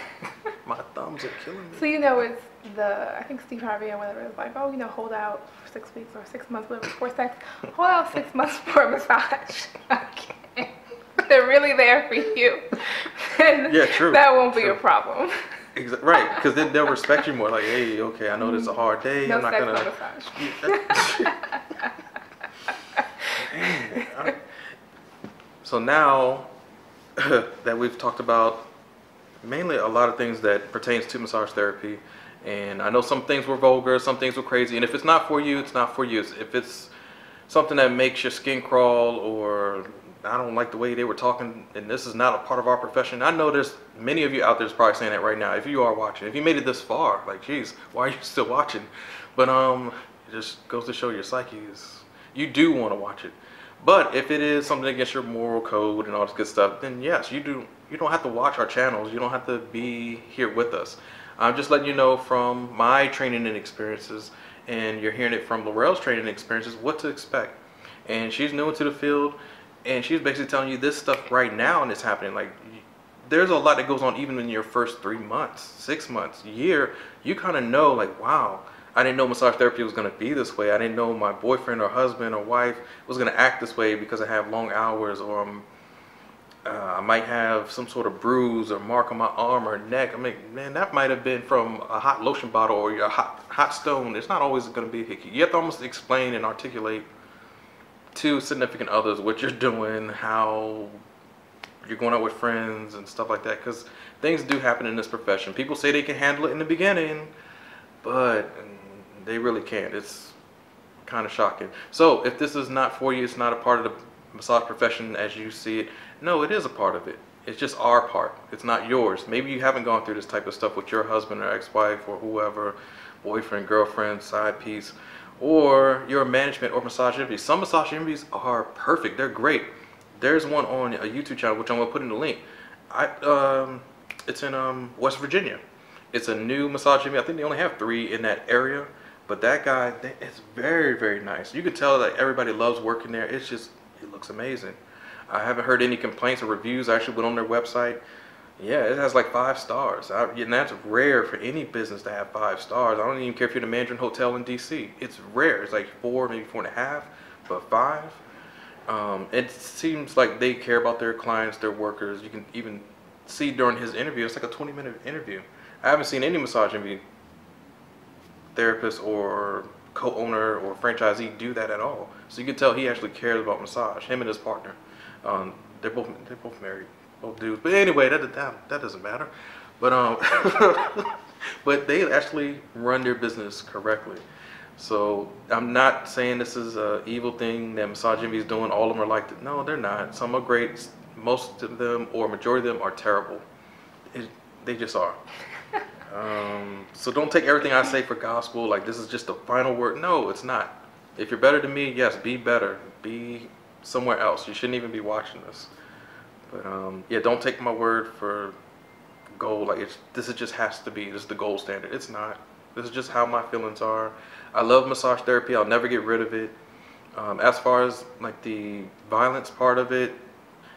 my thumbs are killing me. So you know, it's I think Steve Harvey or whatever is like, oh, you know, hold out for 6 weeks or 6 months, whatever, for sex. Hold out 6 months for a massage. Okay. They're really there for you. True. That won't be a problem. Right, because then they'll respect you more. Like, hey, okay, I know this is a hard day. No I'm not sex, gonna. No massage. So now that we've talked about mainly a lot of things that pertains to massage therapy, and I know some things were vulgar, some things were crazy, and if it's not for you, it's not for you. If it's something that makes your skin crawl, or I don't like the way they were talking, and this is not a part of our profession. I know there's many of you out there is probably saying that right now. If you are watching, if you made it this far, like, geez, why are you still watching? But it just goes to show your psyche is, you do want to watch it. But if it is something against your moral code and all this good stuff, then yes, you don't have to watch our channels. You don't have to be here with us. I'm just letting you know from my training and experiences, and you're hearing it from Laurel's training and experiences, what to expect. And she's new into the field, and she's basically telling you this stuff right now, and it's happening. Like, there's a lot that goes on even in your first 3 months, 6 months, year. You kind of know, like, wow, I didn't know massage therapy was going to be this way. I didn't know my boyfriend or husband or wife was going to act this way because I have long hours, or I might have some sort of bruise or mark on my arm or neck. I mean, man, that might have been from a hot lotion bottle or a hot stone. It's not always going to be hickey. You have to almost explain and articulate to significant others what you're doing, how you're going out with friends and stuff like that, because things do happen in this profession. People say they can handle it in the beginning, but they really can't. It's kind of shocking. So if this is not for you, it's not a part of the massage profession as you see it. No, it is a part of it. It's just our part. It's not yours. Maybe you haven't gone through this type of stuff with your husband or ex-wife or whoever, boyfriend, girlfriend, side piece, or your management or massage MDs. Some massage MDs are perfect. They're great. There's one on a YouTube channel, which I'm going to put in the link. It's in West Virginia. It's a new massage MD. I think they only have 3 in that area. But that guy, it's very, very nice. You can tell that everybody loves working there. It's just, it looks amazing. I haven't heard any complaints or reviews. I actually went on their website. Yeah, it has like 5 stars. And that's rare for any business to have 5 stars. I don't even care if you're the Mandarin Hotel in DC. It's rare. It's like 4, maybe 4.5, but 5. It seems like they care about their clients, their workers. You can even see during his interview, it's like a 20-minute interview. I haven't seen any massage MD therapist or co-owner or franchisee do that at all. So you can tell he actually cares about massage. Him and his partner. They're both married, both dudes. But anyway, that doesn't matter. But but they actually run their business correctly. So I'm not saying this is an evil thing that massage MD is doing. All of them are like that. No, they're not. Some are great. Most of them, or majority of them, are terrible. They just are. So don't take everything I say for gospel, like this is just the final word. No, it's not. If you're better than me, yes, be better. Be somewhere else. You shouldn't even be watching this. But yeah, don't take my word for gold. Like this is just has to be. This is the gold standard. It's not. This is just how my feelings are. I love massage therapy. I'll never get rid of it. As far as like the violence part of it,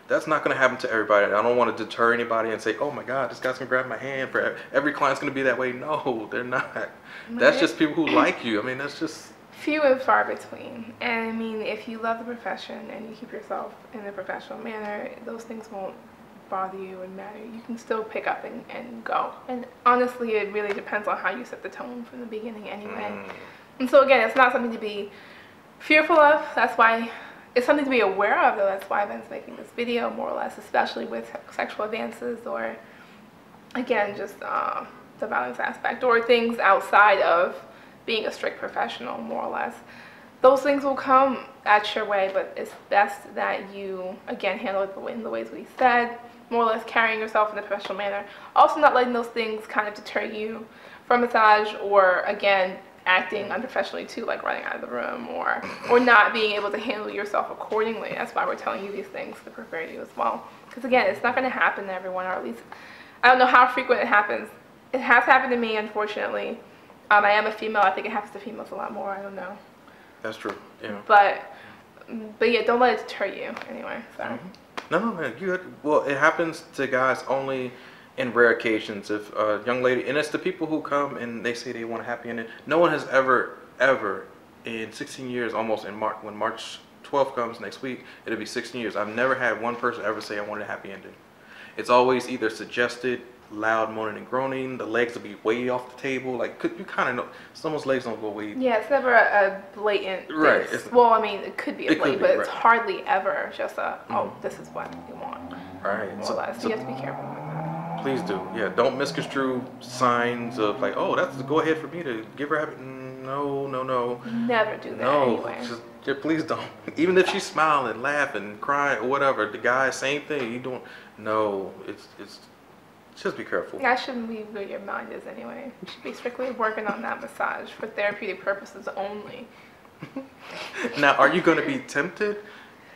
that's not going to happen to everybody. I don't want to deter anybody and say, oh my God, this guy's going to grab my hand. For every client's going to be that way. No, they're not. That's just people who like you. I mean, that's just... few and far between. And I mean, if you love the profession and you keep yourself in a professional manner, those things won't bother you and matter. You can still pick up and go. And honestly, it really depends on how you set the tone from the beginning anyway. And so again, it's not something to be fearful of. That's why... it's something to be aware of, though. That's why I've been making this video, more or less, especially with sexual advances or, again, just the violence aspect or things outside of being a strict professional, more or less. Those things will come at your way, but it's best that you, again, handle it in the ways we said, more or less carrying yourself in a professional manner. Also not letting those things kind of deter you from massage or, again, acting unprofessionally too, like running out of the room or not being able to handle yourself accordingly. That's why we're telling you these things, to prepare you as well. Because again, it's not going to happen to everyone, or at least I don't know how frequent it happens. It has happened to me, unfortunately. I am a female. I think it happens to females a lot more. I don't know. That's true. Yeah. But yeah, don't let it deter you anyway. So. No, man. Well, it happens to guys only in rare occasions. If a young lady, and it's the people who come and they say they want a happy ending. No one has ever in 16 years, almost in March, when March 12th comes next week, it'll be 16 years. I've never had one person ever say I wanted a happy ending. It's always either suggested, loud moaning and groaning. The legs will be way off the table. Like you kind of know someone's legs don't go way. Yeah, it's never a blatant. Right. Well, I mean, it could be a blatant, but it's hardly ever just a this is what you want. Right. More or less. So you have to be careful with that. Please do. Yeah, don't misconstrue signs of like, oh, that's go ahead for me to give her happy. No. Never do that anyway. Please don't. Even if she's smiling, laughing, crying, or whatever, the guy, same thing. You don't. No, it's just be careful. That shouldn't be where your mind is anyway. You should be strictly working on that massage for therapeutic purposes only. Now, are you going to be tempted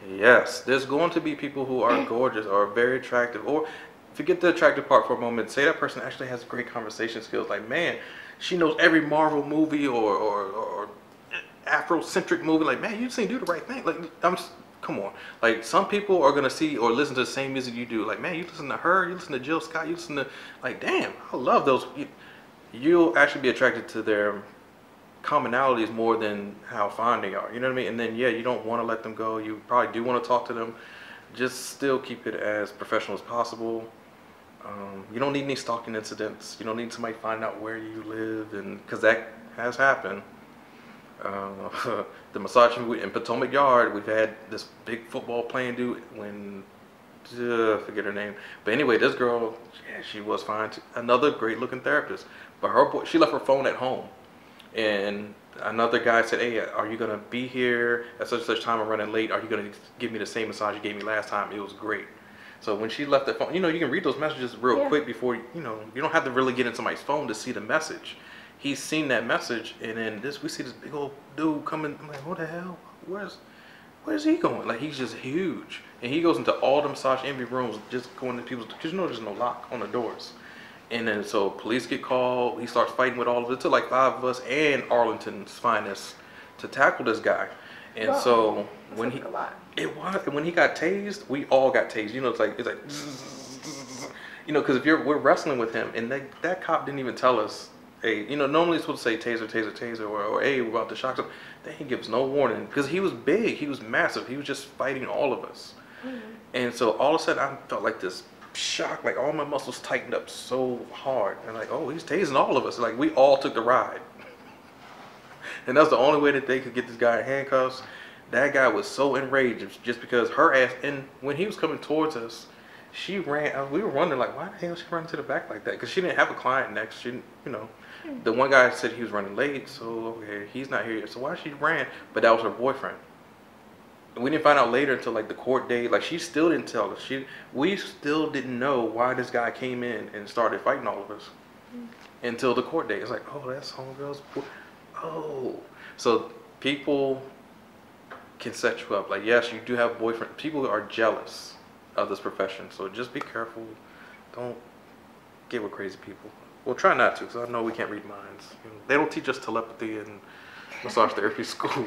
Yes, there's going to be people who are gorgeous or very attractive, or forget the attractive part for a moment. Say that person actually has great conversation skills. Like, man, she knows every Marvel movie or Afrocentric movie. Like, man, you just ain't do the right thing. Like, come on. Like, some people are gonna see or listen to the same music you do. Like, man, you listen to her, you listen to Jill Scott, you listen to, like, damn, I love those. You'll actually be attracted to their commonalities more than how fine they are. You know what I mean? And then, yeah, you don't want to let them go. You probably do want to talk to them. Just still keep it as professional as possible. You don't need any stalking incidents. You don't need somebody finding out where you live, and because that has happened. The massage in Potomac Yard, we've had this big football playing dude when forget her name, but anyway, this girl, yeah, she was fine too. Another great looking therapist, but her boy, she left her phone at home, and another guy said, hey, are you gonna be here at such and such time? I'm running late. Are you gonna give me the same massage you gave me last time? It was great. So when she left the phone, you can read those messages real quick before, you don't have to really get in somebody's phone to see the message. He's seen that message, and then we see this big old dude coming. I'm like, what the hell? Where's he going? Like, he's just huge. And he goes into all the massage envy rooms, just going to people's, because there's no lock on the doors. And then so police get called. He starts fighting with all of it. It took like 5 of us and Arlington's finest to tackle this guy. And so when he, when he got tased, we all got tased. It's like because if we're wrestling with him, and that cop didn't even tell us. Hey, normally it's supposed to say taser, taser, taser, or hey, we're about to shock him. They didn't give us no warning because he was big, he was massive, he was just fighting all of us. And so all of a sudden I felt like this shock, like all my muscles tightened up so hard, and like, oh, he's tasing all of us. Like, we all took the ride, and that's the only way that they could get this guy in handcuffs. That guy was so enraged just because her ass, and when he was coming towards us, she ran. We were wondering, like, why the hell she running to the back like that? Because she didn't have a client next. She didn't, The one guy said he was running late, so okay, he's not here yet. So why she ran? But that was her boyfriend. And we didn't find out later until like the court date. Like, she still didn't tell us. We still didn't know why this guy came in and started fighting all of us until the court date. It's like, oh, that's homegirl's boy. Oh, so people can set you up. Like, yes, you do have boyfriend. People are jealous of this profession, so just be careful. Don't get with crazy people. Well, try not to, because I know we can't read minds. They don't teach us telepathy in massage therapy school.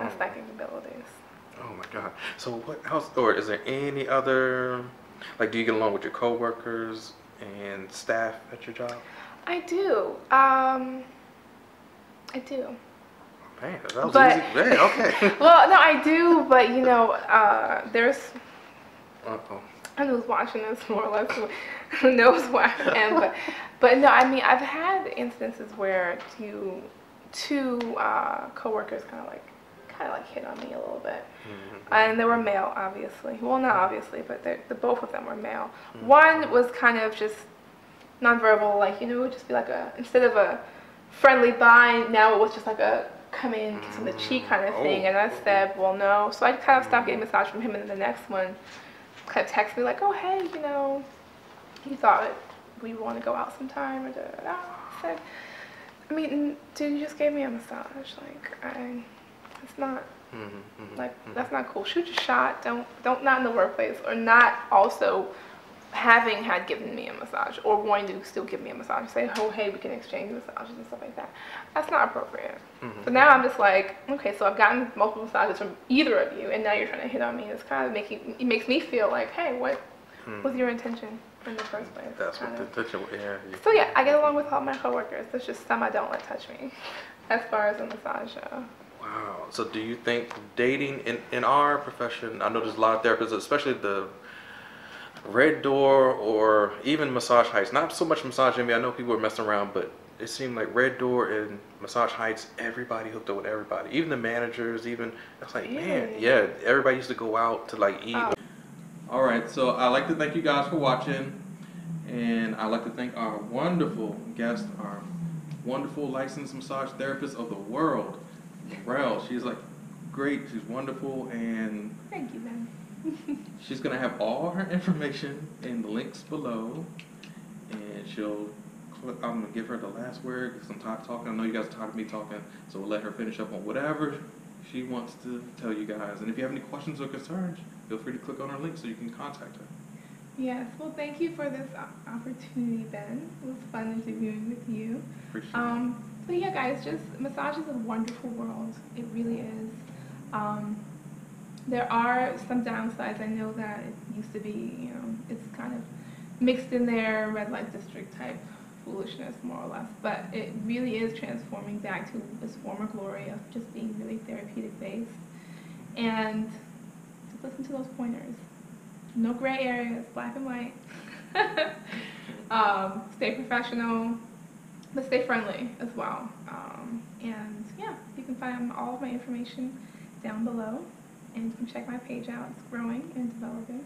That's psychic abilities. Oh my God. So what else, or is there any other, like, do you get along with your coworkers and staff at your job? I do. I do. Man, that was easy. Man, okay. Well, no, I do, but there's. Uh-oh. I was watching this more or less. Who knows where I am, but no, I mean, I've had instances where two coworkers kind of like hit on me a little bit, and they were male, obviously. Well, not obviously, but both of them were male. One was kind of just nonverbal, like, it would just be like instead of a friendly bye, now it was just like a come in, kiss on the cheek kind of thing, and I said, well, no. So I kind of stopped getting massage from him, and then the next one kind of texted me like, oh, hey, he thought we want to go out sometime, or da-da-da. I said, I mean, dude, you just gave me a massage. Like, it's not, that's not cool. Shoot your shot. Don't not in the workplace, or not also having had given me a massage or wanting to still give me a massage. Say, oh, hey, we can exchange massages and stuff like that. That's not appropriate. So now I'm just like, okay, so I've gotten multiple massages from either of you, and now you're trying to hit on me. It's kind of it makes me feel like, hey, what was your intention in the first place? That's what the intention was. Yeah. So yeah, I get along with all my coworkers. There's just some I don't let touch me, as far as the massage. Wow. So do you think dating in our profession? I know there's a lot of therapists, especially the Red Door or even Massage Heights. Not so much Massage Envy. I know people are messing around, but it seemed like Red Door and Massage Heights, everybody hooked up with everybody. Even the managers, even, it's like, man, yeah, everybody used to go out to like eat. All right, so I'd like to thank you guys for watching, and I'd like to thank our wonderful guest, our wonderful licensed massage therapist of the world, Laurel. She's like great, she's wonderful, and thank you, man. She's gonna have all her information in the links below, and I'm gonna give her the last word because I'm tired of talking. I know you guys are tired of me talking, so we'll let her finish up on whatever she wants to tell you guys. And if you have any questions or concerns, feel free to click on her link so you can contact her. Yes, well, thank you for this opportunity, Ben. It was fun interviewing with you. Appreciate it. So yeah, guys, just massage is a wonderful world. It really is. There are some downsides. I know that it used to be, it's kind of mixed in there, red light district type foolishness, more or less. But it really is transforming back to its former glory of just being really therapeutic based. And just listen to those pointers. No gray areas, black and white. Stay professional, but stay friendly as well. And yeah, you can find all of my information down below, and you can check my page out. It's growing and developing.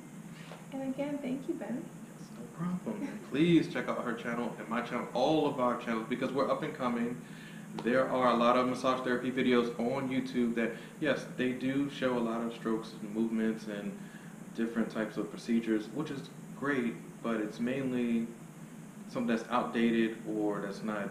And again, thank you, Ben. Yes, no problem. Please check out her channel and my channel, all of our channels, because we're up and coming. There are a lot of massage therapy videos on YouTube that, yes, they do show a lot of strokes and movements and different types of procedures, which is great, but it's mainly something that's outdated or that's not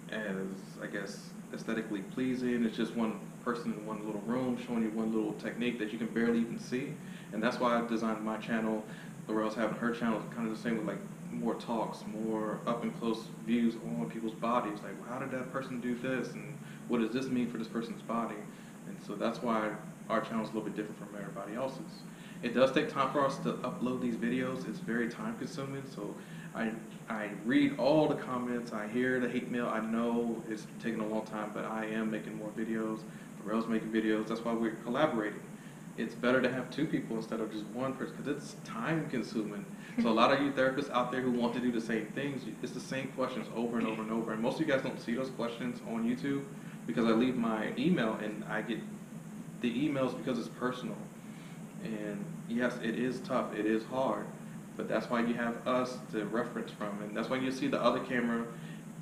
as, I guess, aesthetically pleasing. It's just one person in one little room showing you one little technique that you can barely even see. And that's why I designed my channel. Laurel's having her channel kind of the same, with like more talks, more up and close views on people's bodies. Like, well, how did that person do this? And what does this mean for this person's body? And so that's why our channel is a little bit different from everybody else's. It does take time for us to upload these videos. It's very time consuming. So I read all the comments. I hear the hate mail. I know it's taking a long time, but I am making more videos. Laurel's making videos. That's why we're collaborating. It's better to have two people instead of just one person, because it's time consuming. So a lot of you therapists out there who want to do the same things, it's the same questions over and over and over. And most of you guys don't see those questions on YouTube because I leave my email and I get the emails because it's personal. And yes, it is tough, it is hard, but that's why you have us to reference from, and that's why you see the other camera.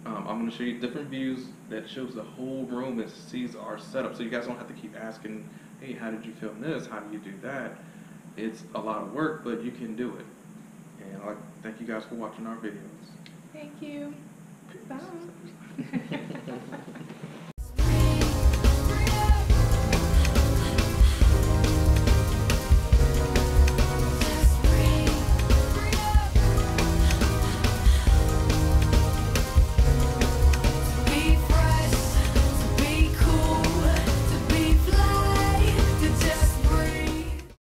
I'm going to show you different views that shows the whole room and sees our setup, so you guys don't have to keep asking, hey, how did you film this, how do you do that? It's a lot of work, but you can do it. And I'd like to thank you guys for watching our videos. Thank you. Bye.